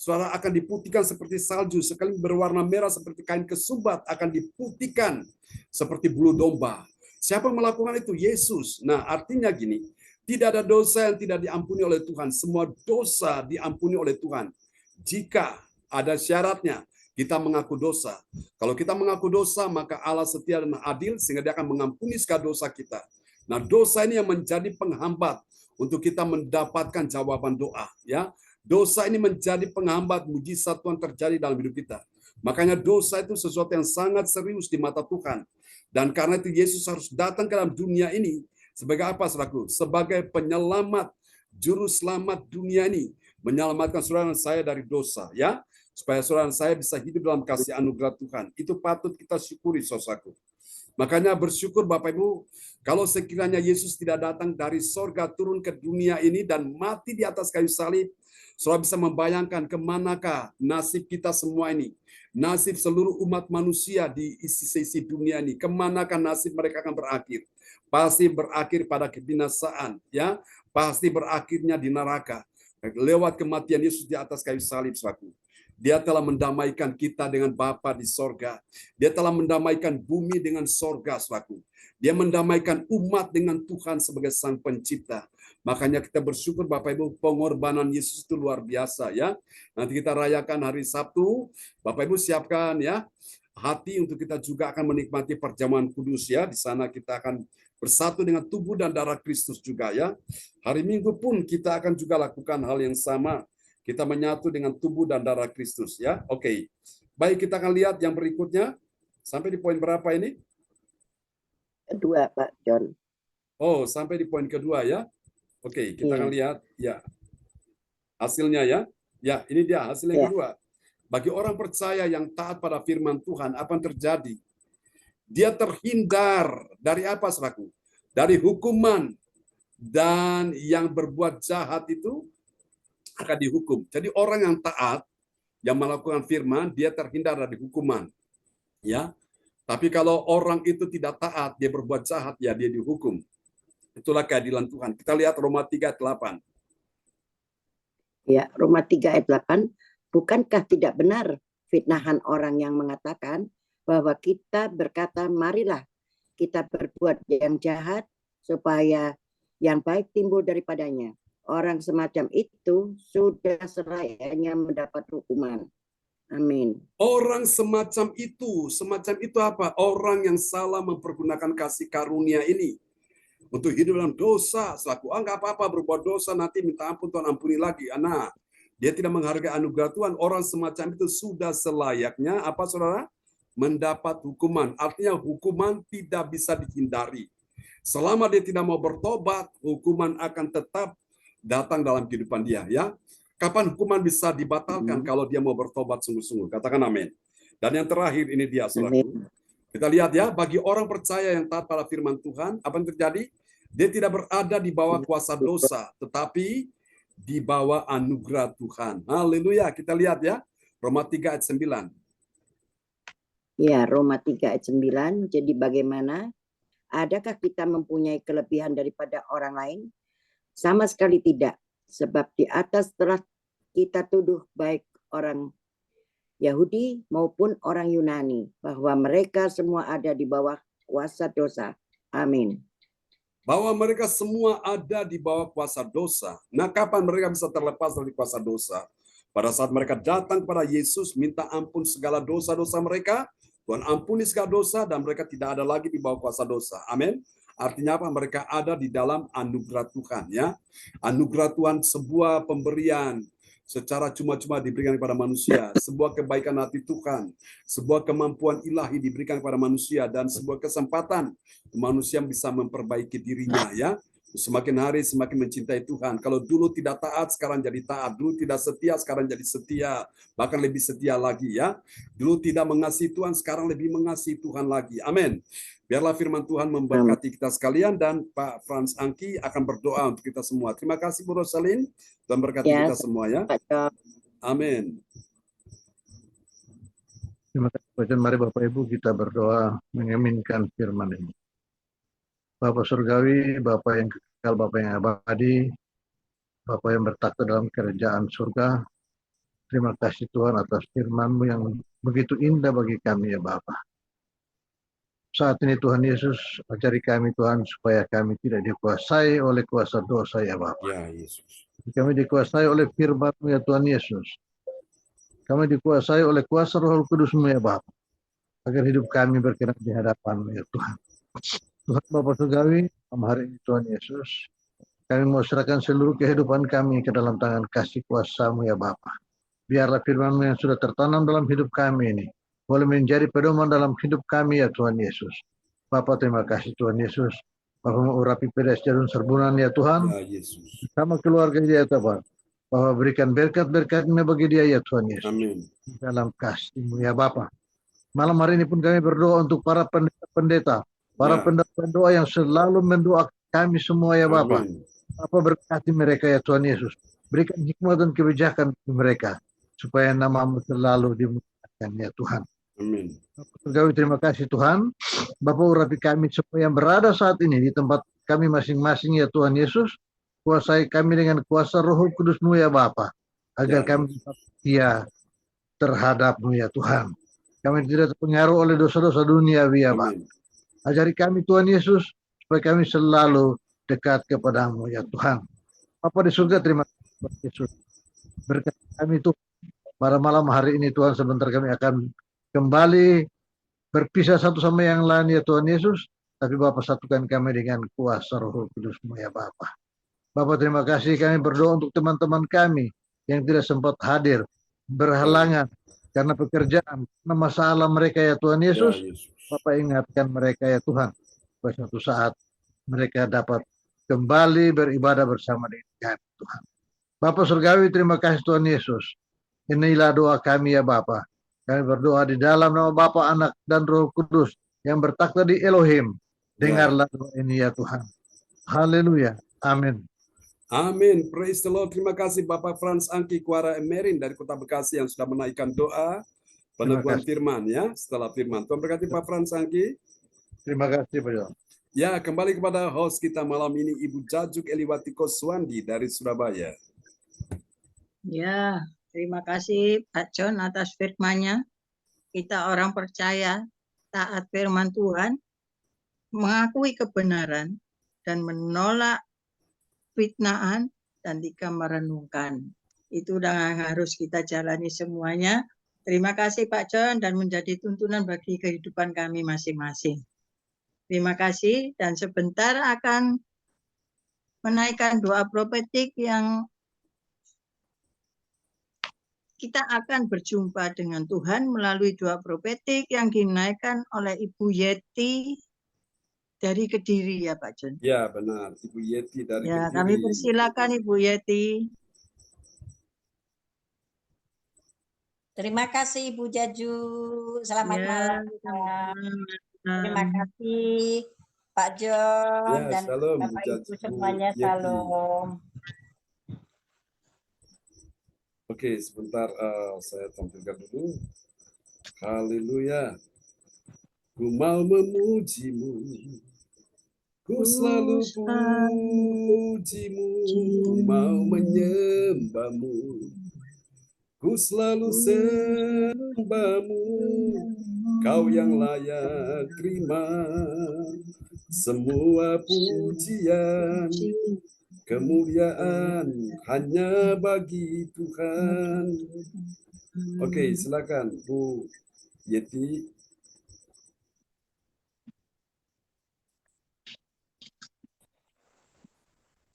saudara, akan diputihkan seperti salju. Sekali berwarna merah seperti kain kesumbat akan diputihkan seperti bulu domba. Siapa yang melakukan itu? Yesus. Nah, artinya gini, tidak ada dosa yang tidak diampuni oleh Tuhan. Semua dosa diampuni oleh Tuhan. Jika ada syaratnya, kita mengaku dosa. Kalau kita mengaku dosa, maka Allah setia dan adil sehingga dia akan mengampuni segala dosa kita. Nah, dosa ini yang menjadi penghambat untuk kita mendapatkan jawaban doa, ya. Dosa ini menjadi penghambat mujizat Tuhan terjadi dalam hidup kita. Makanya dosa itu sesuatu yang sangat serius di mata Tuhan. Dan karena itu Yesus harus datang ke dalam dunia ini sebagai apa, saudaraku? Sebagai penyelamat, juru selamat dunia ini, menyelamatkan saudara saya dari dosa, ya. Supaya saudara saya bisa hidup dalam kasih anugerah Tuhan. Itu patut kita syukuri, saudaraku. Makanya bersyukur Bapak Ibu, kalau sekiranya Yesus tidak datang dari sorga turun ke dunia ini dan mati di atas kayu salib, saudara bisa membayangkan kemanakah nasib kita semua ini. Nasib seluruh umat manusia di sisi dunia ini. Kemanakah nasib mereka akan berakhir? Pasti berakhir pada kebinasaan, ya. Pasti berakhirnya di neraka. Lewat kematian Yesus di atas kayu salib, saudaraku. Dia telah mendamaikan kita dengan Bapa di sorga. Dia telah mendamaikan bumi dengan sorga, saudaraku. Dia mendamaikan umat dengan Tuhan sebagai sang pencipta. Makanya kita bersyukur Bapak Ibu, pengorbanan Yesus itu luar biasa, ya. Nanti kita rayakan hari Sabtu. Bapak Ibu siapkan, ya, hati untuk kita juga akan menikmati perjamuan kudus, ya. Di sana kita akan bersatu dengan tubuh dan darah Kristus juga, ya. Hari Minggu pun kita akan juga lakukan hal yang sama. Kita menyatu dengan tubuh dan darah Kristus, ya. Oke. Baik, kita akan lihat yang berikutnya. Sampai di poin berapa ini? Kedua, Pak John. Oh, sampai di poin kedua, ya. Oke, kita akan lihat, ya, hasilnya, ya. Ya, ini dia hasil yang kedua. Bagi orang percaya yang taat pada firman Tuhan, apa yang terjadi? Dia terhindar dari apa, saudaraku? Dari hukuman, dan yang berbuat jahat itu akan dihukum. Jadi orang yang taat, yang melakukan firman, dia terhindar dari hukuman, ya. Tapi kalau orang itu tidak taat, dia berbuat jahat, ya dia dihukum. Itulah keadilan Tuhan. Kita lihat Roma 3 ayat 8. Ya, Roma 3 ayat 8. Bukankah tidak benar fitnahan orang yang mengatakan bahwa kita berkata, marilah kita berbuat yang jahat supaya yang baik timbul daripadanya. Orang semacam itu sudah selayaknya mendapat hukuman. Amin. Orang semacam itu apa? Orang yang salah mempergunakan kasih karunia ini untuk hidup dalam dosa, selaku nggak apa-apa berbuat dosa, nanti minta ampun Tuhan ampuni lagi. Nah, dia tidak menghargai anugerah Tuhan. Orang semacam itu sudah selayaknya apa, saudara? Mendapat hukuman. Artinya hukuman tidak bisa dihindari. Selama dia tidak mau bertobat, hukuman akan tetap datang dalam kehidupan dia, ya. Kapan hukuman bisa dibatalkan kalau dia mau bertobat sungguh-sungguh? Katakan amin. Dan yang terakhir ini dia, saudaraku. Kita lihat, ya, bagi orang percaya yang taat pada firman Tuhan, apa yang terjadi? Dia tidak berada di bawah kuasa dosa, tetapi di bawah anugerah Tuhan. Haleluya. Kita lihat, ya, Roma 3 ayat 9. Ya, Roma 3 ayat 9. Jadi bagaimana? Adakah kita mempunyai kelebihan daripada orang lain? Sama sekali tidak. Sebab di atas telah kita tuduh baik orang Yahudi maupun orang Yunani, bahwa mereka semua ada di bawah kuasa dosa. Amin. Bahwa mereka semua ada di bawah kuasa dosa. Nah, kapan mereka bisa terlepas dari kuasa dosa? Pada saat mereka datang kepada Yesus, minta ampun segala dosa-dosa mereka, Tuhan ampuni segala dosa, dan mereka tidak ada lagi di bawah kuasa dosa. Amin. Artinya apa? Mereka ada di dalam anugerah Tuhan, ya. Anugerah Tuhan sebuah pemberian secara cuma-cuma diberikan kepada manusia, sebuah kebaikan hati Tuhan, sebuah kemampuan ilahi diberikan kepada manusia, dan sebuah kesempatan manusia bisa memperbaiki dirinya, ya. Semakin hari semakin mencintai Tuhan. Kalau dulu tidak taat, sekarang jadi taat. Dulu tidak setia, sekarang jadi setia. Bahkan lebih setia lagi, ya. Dulu tidak mengasihi Tuhan, sekarang lebih mengasihi Tuhan lagi. Amin. Biarlah firman Tuhan memberkati kita sekalian, dan Pak Frans Angki akan berdoa untuk kita semua. Terima kasih Bu Rosalin. Tuhan berkati kita semua, ya. Amin. Terima kasih Pak John. Mari Bapak Ibu kita berdoa mengaminkan firman ini. Bapak Surgawi, Bapak yang kekal, Bapak yang abadi, Bapak yang bertakhta dalam kerajaan surga, terima kasih Tuhan atas firman-Mu yang begitu indah bagi kami, ya Bapak. Saat ini Tuhan Yesus, ajari kami Tuhan supaya kami tidak dikuasai oleh kuasa dosa, ya Bapak. Ya Yesus. Kami dikuasai oleh firman-Mu, ya Tuhan Yesus. Kami dikuasai oleh kuasa Roh Kudus-Mu, ya Bapak. Agar hidup kami berkenan di hadapan-Mu, ya Tuhan. Tuhan Bapak Surgawi, hari ini Tuhan Yesus, kami mau serahkan seluruh kehidupan kami ke dalam tangan kasih kuasa-Mu, ya Bapa. Biarlah firman-Mu yang sudah tertanam dalam hidup kami ini boleh menjadi pedoman dalam hidup kami, ya Tuhan Yesus. Bapa, terima kasih Tuhan Yesus. Bapa mengurapi pedas jarum serbunan, ya Tuhan. Ya Yesus. Sama keluarga dia, Tuhan. Bapa berikan berkat-berkat-Nya bagi dia, ya Tuhan Yesus. Amin. Dalam kasih-Mu, ya Bapa. Malam hari ini pun kami berdoa untuk para pendeta-pendeta, para pendoa yang selalu mendoakan kami semua, ya Bapak. Bapak berkati mereka, ya Tuhan Yesus. Berikan hikmat dan kebijakan bagi mereka, supaya nama-Mu selalu dimuliakan, ya Tuhan. Amin. Bapak, terima kasih Tuhan. Bapak urapi kami semua yang berada saat ini di tempat kami masing-masing, ya Tuhan Yesus. Kuasai kami dengan kuasa Roh Kudus-Mu, ya Bapak. Agar kami setia terhadap-Mu, ya Tuhan. Kami tidak terpengaruh oleh dosa-dosa duniawi, ya Bapak. Ajari kami Tuhan Yesus, supaya kami selalu dekat kepada-Mu, ya Tuhan. Bapa di surga, terima kasih Tuhan Yesus. Berkati kami Tuhan. Pada malam hari ini Tuhan, sebentar kami akan kembali berpisah satu sama yang lain, ya Tuhan Yesus. Tapi Bapa satukan kami dengan kuasa Roh Kudus-Mu, ya Bapa. Bapa terima kasih, kami berdoa untuk teman-teman kami yang tidak sempat hadir, berhalangan karena pekerjaan, karena masalah mereka, ya Tuhan Yesus. Bapak ingatkan mereka, ya Tuhan, supaya suatu saat mereka dapat kembali beribadah bersama dengan kami, Tuhan. Bapak Surgawi, terima kasih Tuhan Yesus. Inilah doa kami, ya Bapak. Kami berdoa di dalam nama Bapa, Anak, dan Roh Kudus yang bertakhta di Elohim. Dengarlah doa ini, ya Tuhan. Haleluya. Amin. Amin. Praise the Lord. Terima kasih Bapak Frans Angki Kuara Emerin dari Kota Bekasi yang sudah menaikkan doa peneguhan firman, ya, setelah firman. Tuhan berkati Pak Frans Angki. Terima kasih Pak John. Ya, kembali kepada host kita malam ini, Ibu Jajuk Eliwati Koswandi dari Surabaya. Ya, terima kasih Pak John atas firman-Nya. Kita orang percaya, taat firman Tuhan, mengakui kebenaran, dan menolak fitnahan, dan tidak merenungkan. Itu yang harus kita jalani semuanya. Terima kasih Pak John, dan menjadi tuntunan bagi kehidupan kami masing-masing. Terima kasih, dan sebentar akan menaikkan doa profetik yang kita akan berjumpa dengan Tuhan melalui doa profetik yang dinaikkan oleh Ibu Yeti dari Kediri, ya Pak John. Ya, benar. Ibu Yeti dari Kediri. Kami persilakan Ibu Yeti. Terima kasih Ibu Jaju. Selamat malam. Terima kasih Pak John dan shalom, Bapak Ibu semuanya. Shalom. Oke, sebentar saya tampilkan dulu. Haleluya. Ku mau memuji-Mu, ku selalu puji-Mu, ku mau menyembah-Mu, ku selalu sembah-Mu, Kau yang layak terima semua pujian kemuliaan hanya bagi Tuhan. Oke, silakan Bu Yeti.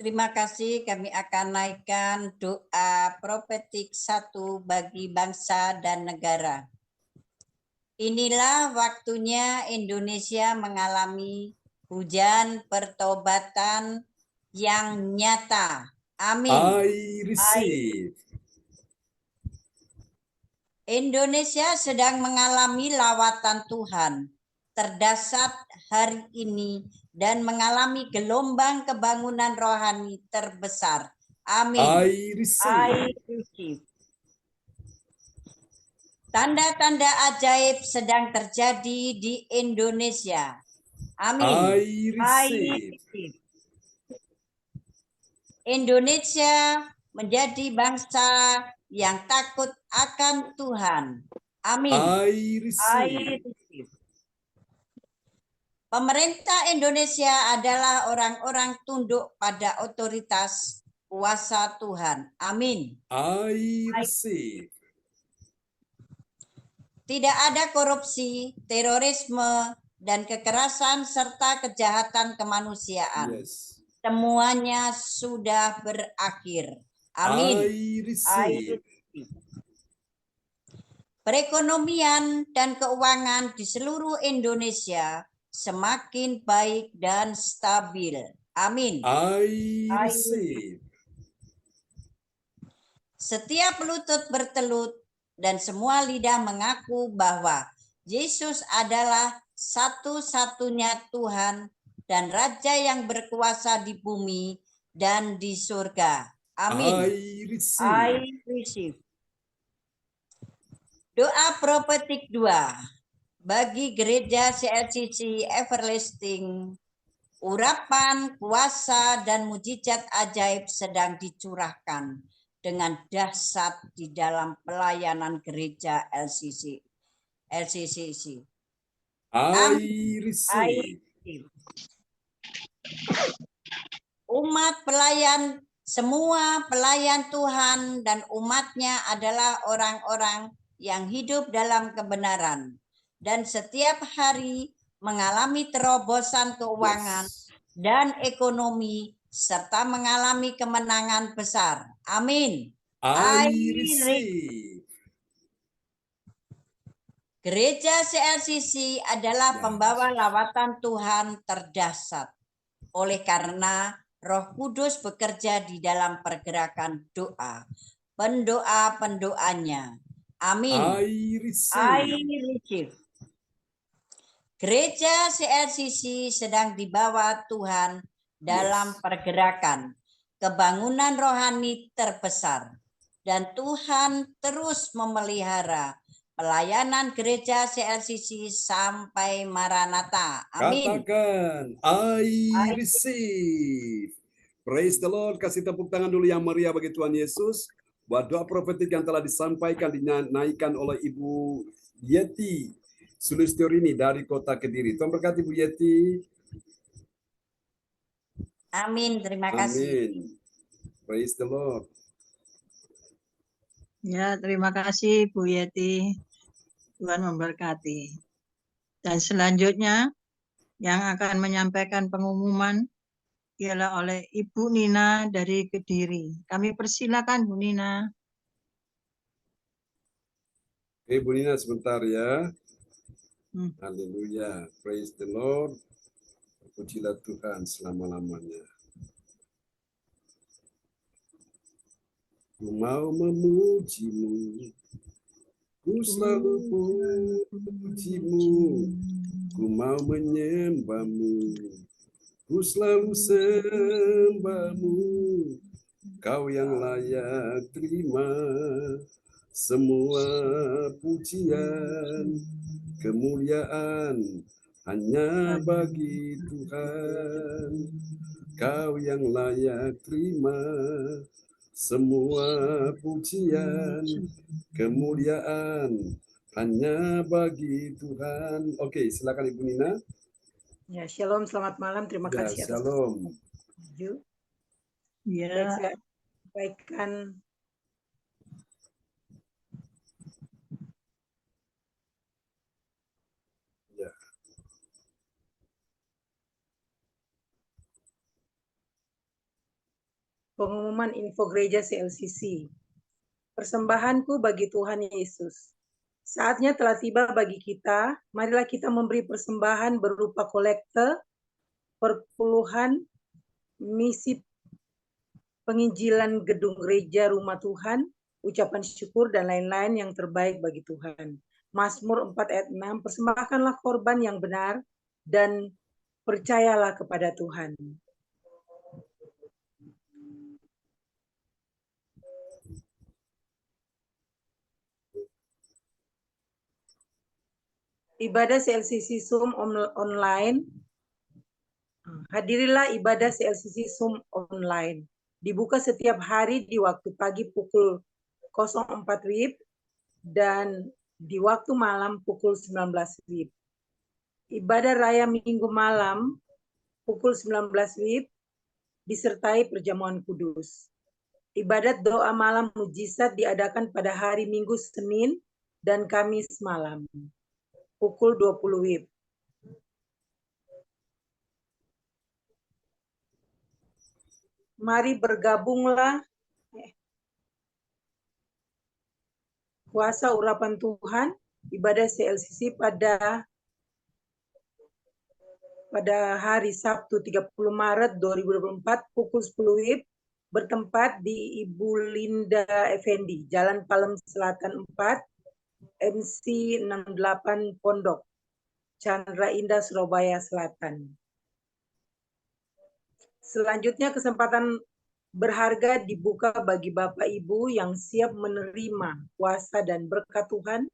Terima kasih, kami akan naikkan doa profetik 1 bagi bangsa dan negara. Inilah waktunya Indonesia mengalami hujan pertobatan yang nyata. Amin. I receive. Indonesia sedang mengalami lawatan Tuhan terdahsyat hari ini dan mengalami gelombang kebangunan rohani terbesar. Amin. I receive. I receive. Tanda-tanda ajaib sedang terjadi di Indonesia. Amin. I receive. Indonesia menjadi bangsa yang takut akan Tuhan. Amin. I receive. Pemerintah Indonesia adalah orang-orang tunduk pada otoritas kuasa Tuhan. Amin. I receive. Tidak ada korupsi, terorisme, dan kekerasan serta kejahatan kemanusiaan. Yes. Semuanya sudah berakhir. Amin. I receive. Perekonomian dan keuangan di seluruh Indonesia semakin baik dan stabil. Amin. I receive. Setiap lutut bertelut dan semua lidah mengaku bahwa Yesus adalah satu-satunya Tuhan dan Raja yang berkuasa di bumi dan di surga. Amin. I receive. I receive. Doa profetik 2 bagi gereja CLCC Everlasting. Urapan, kuasa, dan mujizat ajaib sedang dicurahkan dengan dahsyat di dalam pelayanan gereja LCCC. I receive. Umat pelayan, semua pelayan Tuhan dan umatnya adalah orang-orang yang hidup dalam kebenaran dan setiap hari mengalami terobosan keuangan dan ekonomi serta mengalami kemenangan besar. Amin. I receive. Gereja CLCC adalah pembawa lawatan Tuhan terdahsyat. Oleh karena Roh Kudus bekerja di dalam pergerakan doa, pendoa-pendoanya. Amin. I receive. I receive. Gereja CLCC sedang dibawa Tuhan dalam pergerakan kebangunan rohani terbesar. Dan Tuhan terus memelihara pelayanan gereja CLCC sampai Maranatha. Amin. Katakan, I receive. Praise the Lord. Kasih tepuk tangan dulu yang meriah bagi Tuhan Yesus. Buat doa profetik yang telah disampaikan, dinaikkan oleh Ibu Yeti Sulistiorini dari Kota Kediri. Tuhan berkati Bu Yeti. Amin. Terima kasih. Amin. Praise the Lord. Ya, terima kasih Bu Yeti. Tuhan memberkati. Dan selanjutnya yang akan menyampaikan pengumuman ialah oleh Ibu Nina dari Kediri. Kami persilakan Bu Nina. Oke, Bu Nina sebentar ya. Haleluya. Praise the Lord. Pujilah Tuhan selama-lamanya. Ku mau memujimu, ku selalu pujimu, ku mau menyembahmu, ku selalu sembahmu, kau yang layak terima semua pujian, kemuliaan hanya bagi Tuhan, kau yang layak terima semua pujian, kemuliaan hanya bagi Tuhan. Oke, silakan Ibu Nina. Ya, shalom, selamat malam. Terima kasih. Shalom. Ya. Baik, saya sampaikan. Ya. Pengumuman info gereja CLCC. Persembahanku bagi Tuhan Yesus. Saatnya telah tiba bagi kita, marilah kita memberi persembahan berupa kolekte, perpuluhan, misi penginjilan gedung gereja rumah Tuhan, ucapan syukur dan lain-lain yang terbaik bagi Tuhan. Mazmur 4 ayat 6, persembahkanlah korban yang benar dan percayalah kepada Tuhan. Ibadah CLCC Zoom online. Hadirilah ibadah CLCC Zoom online. Dibuka setiap hari di waktu pagi pukul 04 WIB dan di waktu malam pukul 19 WIB. Ibadah raya minggu malam pukul 19 WIB disertai perjamuan kudus. Ibadat doa malam mujizat diadakan pada hari Minggu, Senin, dan Kamis malam pukul 20 WIB. Mari bergabunglah kuasa urapan Tuhan, ibadah CLCC pada hari Sabtu 30 Maret 2024 pukul 10 WIB bertempat di Ibu Linda Effendi, Jalan Palem Selatan 4, MC 68 Pondok, Chandra Indah, Surabaya Selatan. Selanjutnya kesempatan berharga dibuka bagi Bapak Ibu yang siap menerima kuasa dan berkat Tuhan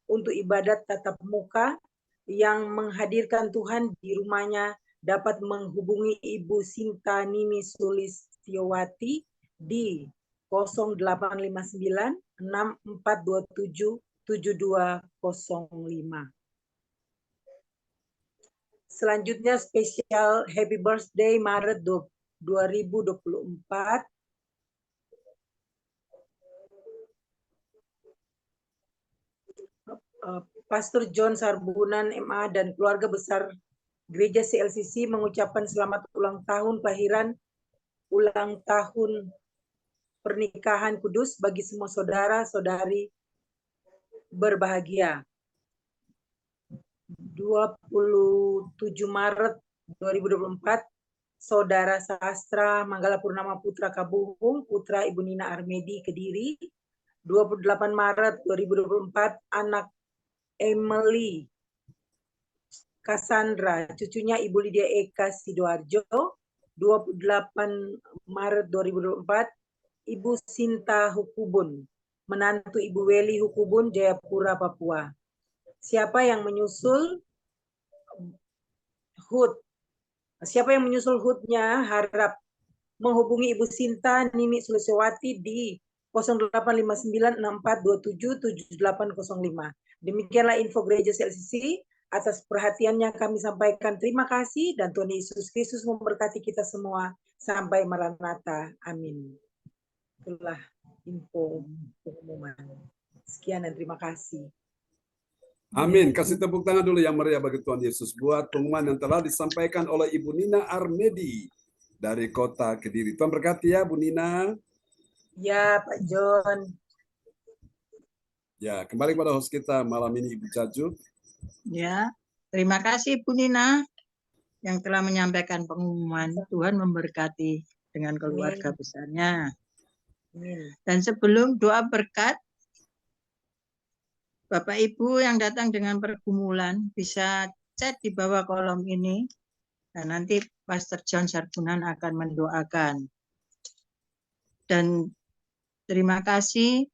untuk ibadat tatap muka yang menghadirkan Tuhan di rumahnya dapat menghubungi Ibu Sinta Nini Sulistiowati di 0859 6427 7205. Selanjutnya spesial Happy Birthday Maret 2024. Pastor John Sarbunan MA dan keluarga besar Gereja CLCC mengucapkan selamat ulang tahun kelahiran, ulang tahun pernikahan kudus bagi semua saudara-saudari berbahagia. 27 Maret 2024, Saudara Sastra Manggala Purnama Putra Kabuhung, putra Ibu Nina Armedi Kediri. 28 Maret 2024, anak Emily Cassandra, cucunya Ibu Lydia Eka Sidoarjo. 28 Maret 2024, Ibu Sinta Hukubun, menantu Ibu Weli Hukubun, Jayapura, Papua. Siapa yang menyusul HUT? Siapa yang menyusul HUT-nya harap menghubungi Ibu Sinta Nini Sulistiowati di 085964277805. Demikianlah info Gereja CLCC. Atas perhatiannya kami sampaikan terima kasih dan Tuhan Yesus Kristus memberkati kita semua sampai Maranatha. Amin. Itulah info pengumuman. Sekian dan terima kasih. Amin. Kasih tepuk tangan dulu yang meriah bagi Tuhan Yesus buat pengumuman yang telah disampaikan oleh Ibu Nina Armedi dari Kota Kediri. Tuhan berkati ya, Bu Nina. Ya, Pak John. Ya, kembali kepada host kita malam ini, Ibu Jaju. Ya, terima kasih Bu Nina yang telah menyampaikan pengumuman. Tuhan memberkati dengan keluarga besarnya. Dan sebelum doa berkat, Bapak Ibu yang datang dengan pergumulan bisa chat di bawah kolom ini dan nanti Pastor John Sarbunan akan mendoakan. Dan terima kasih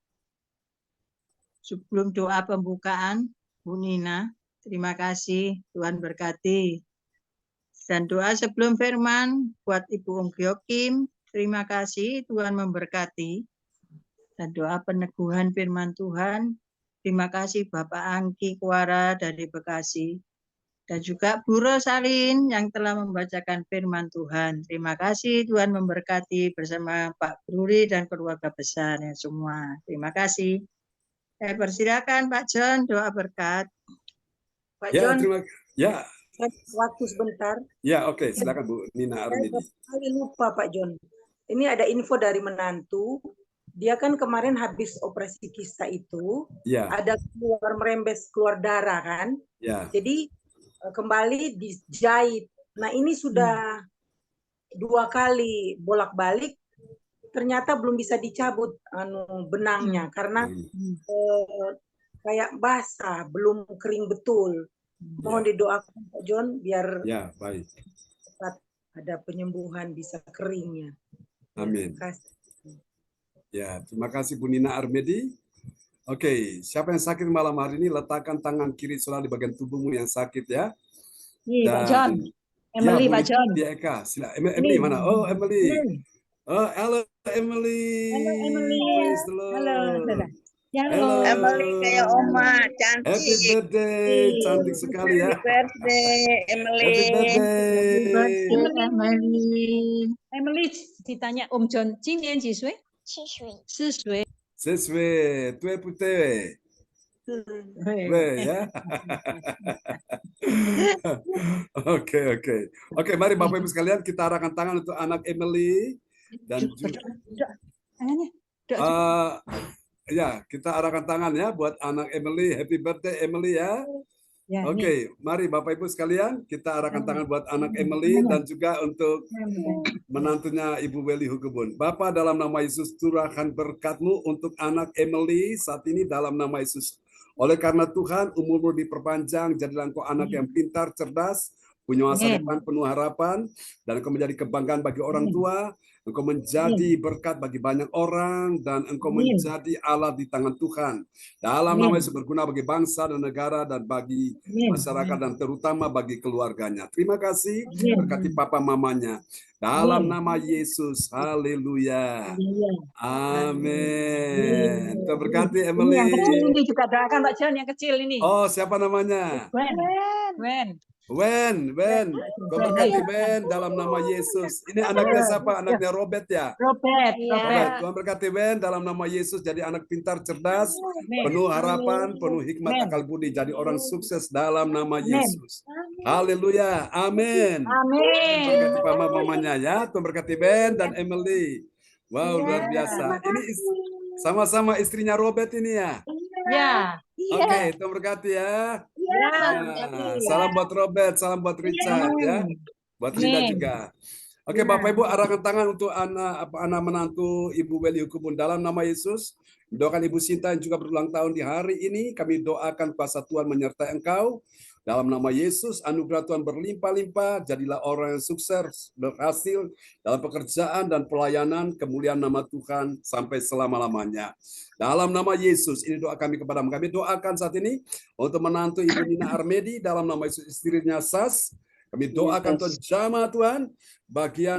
sebelum doa pembukaan Bu Nina, terima kasih, Tuhan berkati. Dan doa sebelum firman buat Ibu Ung Gyokim, terima kasih, Tuhan memberkati. Dan doa peneguhan firman Tuhan, terima kasih Bapak Angki Kuara dari Bekasi. Dan juga Bu Rosalin yang telah membacakan firman Tuhan. Terima kasih, Tuhan memberkati bersama Pak Bruri dan keluarga besarnya semua. Terima kasih. Saya persilakan Pak John doa berkat. Pak Ya, John, terima ya. waktu sebentar. Ya, oke, silakan Bu Nina Saya Armedi. kali lupa Pak John. Ini ada info dari menantu. Dia kan kemarin habis operasi kista itu, Ya. ada merembes keluar darah kan. Ya. Jadi kembali dijahit. Nah ini sudah 2 kali bolak-balik, ternyata belum bisa dicabut benangnya karena kayak basah, belum kering betul. Mohon didoakan Pak John biar ya, baik. ada penyembuhan bisa keringnya. Amin. Terima kasih. Ya, terima kasih Bu Nina Armedi. Oke, siapa yang sakit malam hari ini letakkan tangan kiri saudara di bagian tubuhmu yang sakit ya. Nih, Pak John. Emily, ya, Pak John. Di Eka, Emily mana? Oh, Emily. Oh, halo Emily. Halo Emily. Halo. Halo. Emily kayak Oma, cantik. Happy birthday, cantik sekali ya. Happy birthday, Emily. Happy birthday. Emily. Emily ditanya Om John, 今年几岁？4岁。4岁，对不对？对ya. Oke, mari Bapak Ibu sekalian kita arahkan tangan untuk anak Emily dan ya, kita arahkan tangan ya buat anak Emily. Happy birthday Emily ya. Oke, mari Bapak Ibu sekalian kita arahkan tangan buat anak Emily dan juga untuk menantunya Ibu Weli Hukubun. Bapa, dalam nama Yesus curahkan berkat-Mu untuk anak Emily saat ini dalam nama Yesus. Oleh karena Tuhan umurmu diperpanjang, jadilah engkau anak yang pintar, cerdas, punya masa depan penuh harapan, dan engkau menjadi kebanggaan bagi orang tua. Engkau menjadi berkat bagi banyak orang dan engkau menjadi alat di tangan Tuhan. Dalam nama Yesus berguna bagi bangsa dan negara dan bagi masyarakat dan terutama bagi keluarganya. Terima kasih, berkati papa mamanya. Dalam nama Yesus, haleluya. Amin. Terberkati Emily. Yang kecil ini juga doakan Pak John, yang kecil ini. Oh, siapa namanya? Wen. Terberkati Wen dalam nama Yesus. Ini anaknya siapa? Anaknya Robert ya? Robert. Tuhan berkati Wen dalam nama Yesus jadi anak pintar, cerdas, penuh harapan, penuh hikmat, akal budi, jadi orang sukses dalam nama Yesus. Haleluya. Amin. Berkati papa mamanya ya. Tuhan berkati Ben dan Emily. Wow, luar biasa. Ini sama-sama istrinya Robert ini ya? Ya. Oke, Tuhan berkati ya. Salam buat Robert, salam buat Richard ya. Buat Linda juga. Oke, Bapak Ibu arahkan tangan untuk anak menantu Ibu Weli Hukubun dalam nama Yesus. Doakan Ibu Sinta yang juga berulang tahun di hari ini. Kami doakan kuasa Tuhan menyertai engkau. Dalam nama Yesus, anugerah Tuhan berlimpah-limpah, jadilah orang yang sukses, berhasil dalam pekerjaan dan pelayanan, kemuliaan nama Tuhan sampai selama-lamanya. Dalam nama Yesus, ini doa kami kepadamu. Kami doakan saat ini untuk menantu Ibu Nina Armedi, dalam nama Yesus istrinya Sas. Kami doakan Tuhan jamah Tuhan, bagian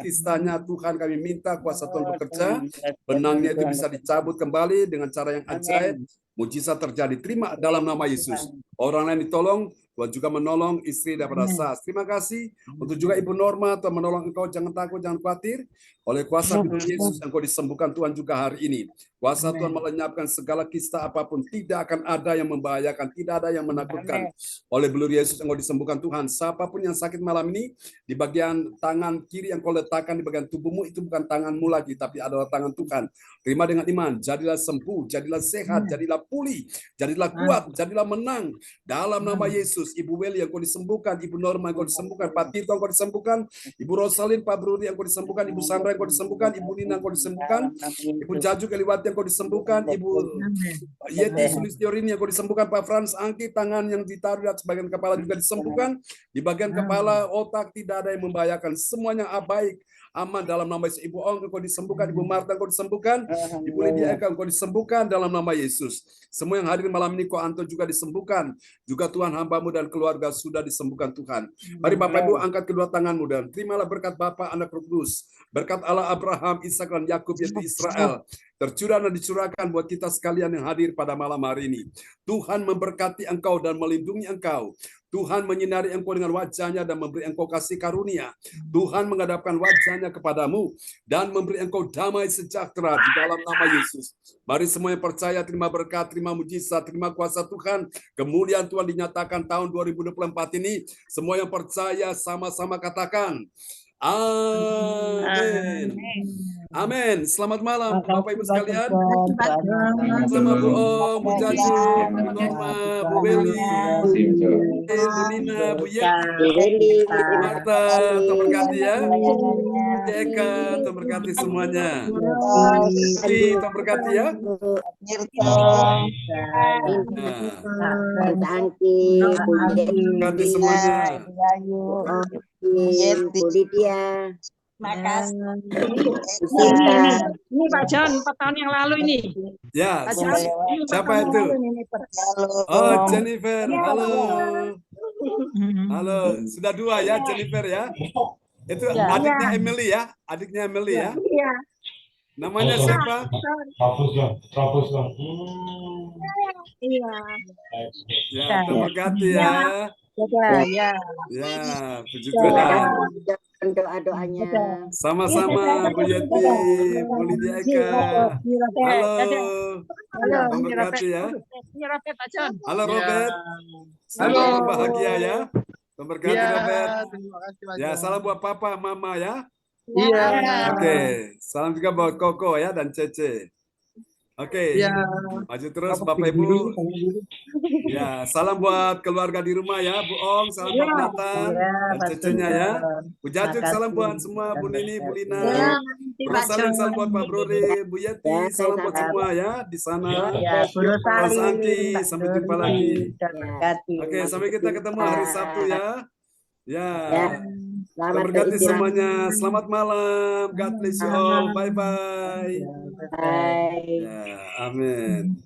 kistanya Tuhan kami minta kuasa Tuhan bekerja, benangnya itu bisa dicabut kembali dengan cara yang ajaib, mujizat terjadi. Terima dalam nama Yesus. Orang lain ditolong, Tuhan juga menolong istri daripada Sas. Terima kasih untuk juga Ibu Norma, Tuhan menolong engkau, jangan takut, jangan khawatir. Oleh kuasa hidup Yesus, engkau disembuhkan Tuhan juga hari ini. Kuasa Tuhan melenyapkan segala kista apapun, tidak akan ada yang membahayakan, tidak ada yang menakutkan. Oleh belur Yesus, engkau disembuhkan Tuhan. Siapapun yang sakit malam ini, di bagian tangan kiri yang kau letakkan di bagian tubuhmu, itu bukan tanganmu lagi, tapi adalah tangan Tuhan. Terima dengan iman, jadilah sembuh, jadilah sehat, jadilah pulih, jadilah kuat, jadilah menang. Dalam nama Yesus, Ibu Weli yang kau disembuhkan, Ibu Norma yang kau disembuhkan, Pak Tito yang kau disembuhkan, Ibu Rosalin, Pak Brudi yang kau disembuhkan, Ibu Sandra yang kau disembuhkan, Ibu Nina yang kau disembuhkan, Ibu Jajuk Eliwati yang kau disembuhkan, Ibu Yeti Sulistiorini yang kau disembuhkan, Pak Frans Angki, tangan yang ditaruh di atas bagian kepala juga disembuhkan, di bagian kepala, otak tidak ada yang membahayakan, semuanya baik, aman dalam nama Yesus. Ibu Ong engkau disembuhkan, Ibu Marta engkau disembuhkan, Ibu Lydia Eka engkau disembuhkan dalam nama Yesus. Semua yang hadir malam ini, kau Anto juga disembuhkan. Juga Tuhan hambamu dan keluarga sudah disembuhkan Tuhan. Mari Bapak Ibu angkat kedua tanganmu dan terimalah berkat Bapa, Anak, Roh Kudus. Berkat Allah Abraham, Ishak dan Yakub yaitu Israel. Tercurah dan dicurahkan buat kita sekalian yang hadir pada malam hari ini. Tuhan memberkati engkau dan melindungi engkau. Tuhan menyinari engkau dengan wajahnya dan memberi engkau kasih karunia. Tuhan menghadapkan wajahnya kepadamu dan memberi engkau damai sejahtera di dalam nama Yesus. Mari semua yang percaya terima berkat, terima mujizat, terima kuasa Tuhan. Kemuliaan Tuhan dinyatakan tahun 2024 ini. Semua yang percaya sama-sama katakan, amin. Amin. Selamat malam Bapak Ibu sekalian. Sama Bu Om, Bu Jadi, Bu Norma, Bu Beli, Bu Nina, Bu Yeti, Bu Marta, Tuhan berkati ya. Eka, Tuhan berkati semuanya. Tuhan berkati ya. Berkati semuanya. Bu Lydia. Makasih. Ini Pak John, 4 tahun yang lalu ini. Ya, Pak John, ini 4 siapa tahun itu? yang lalu ini, Pak. Oh, Jennifer. Halo. Halo, sudah 2 ya Jennifer ya. Itu adiknya Emily ya, adiknya Emily ya. Iya. Namanya siapa? Iya. Ya, terberkati ya. Ya. Ya, puji Tuhan. Doa-doanya. Sama-sama Bu Yeti, Bu Lydia Eka. Halo. Terberkati ya. Ini Robert, Pak John. Halo Robert. Selamat bahagia ya. Terberkati Robert. Ya, salam buat papa, mama ya. Iya. Oke, salam juga buat Koko ya dan Cece. Oke, maju terus Bapak Ibu. Ya, salam buat keluarga di rumah ya, Bu Ong, salam buat Nathan dan Cecenya ya. Bu Jajuk, salam buat semua, Bu Nini, Bu Lina. Bu Rosalin, salam buat Pak Bruri, Bu Yeti, salam buat semua ya di sana. Mas Angki, sampai jumpa lagi. Oke, sampai kita ketemu hari Sabtu ya. Ya. Terberkati semuanya. Selamat malam. God bless you all. Bye-bye. Bye. Ya, amin.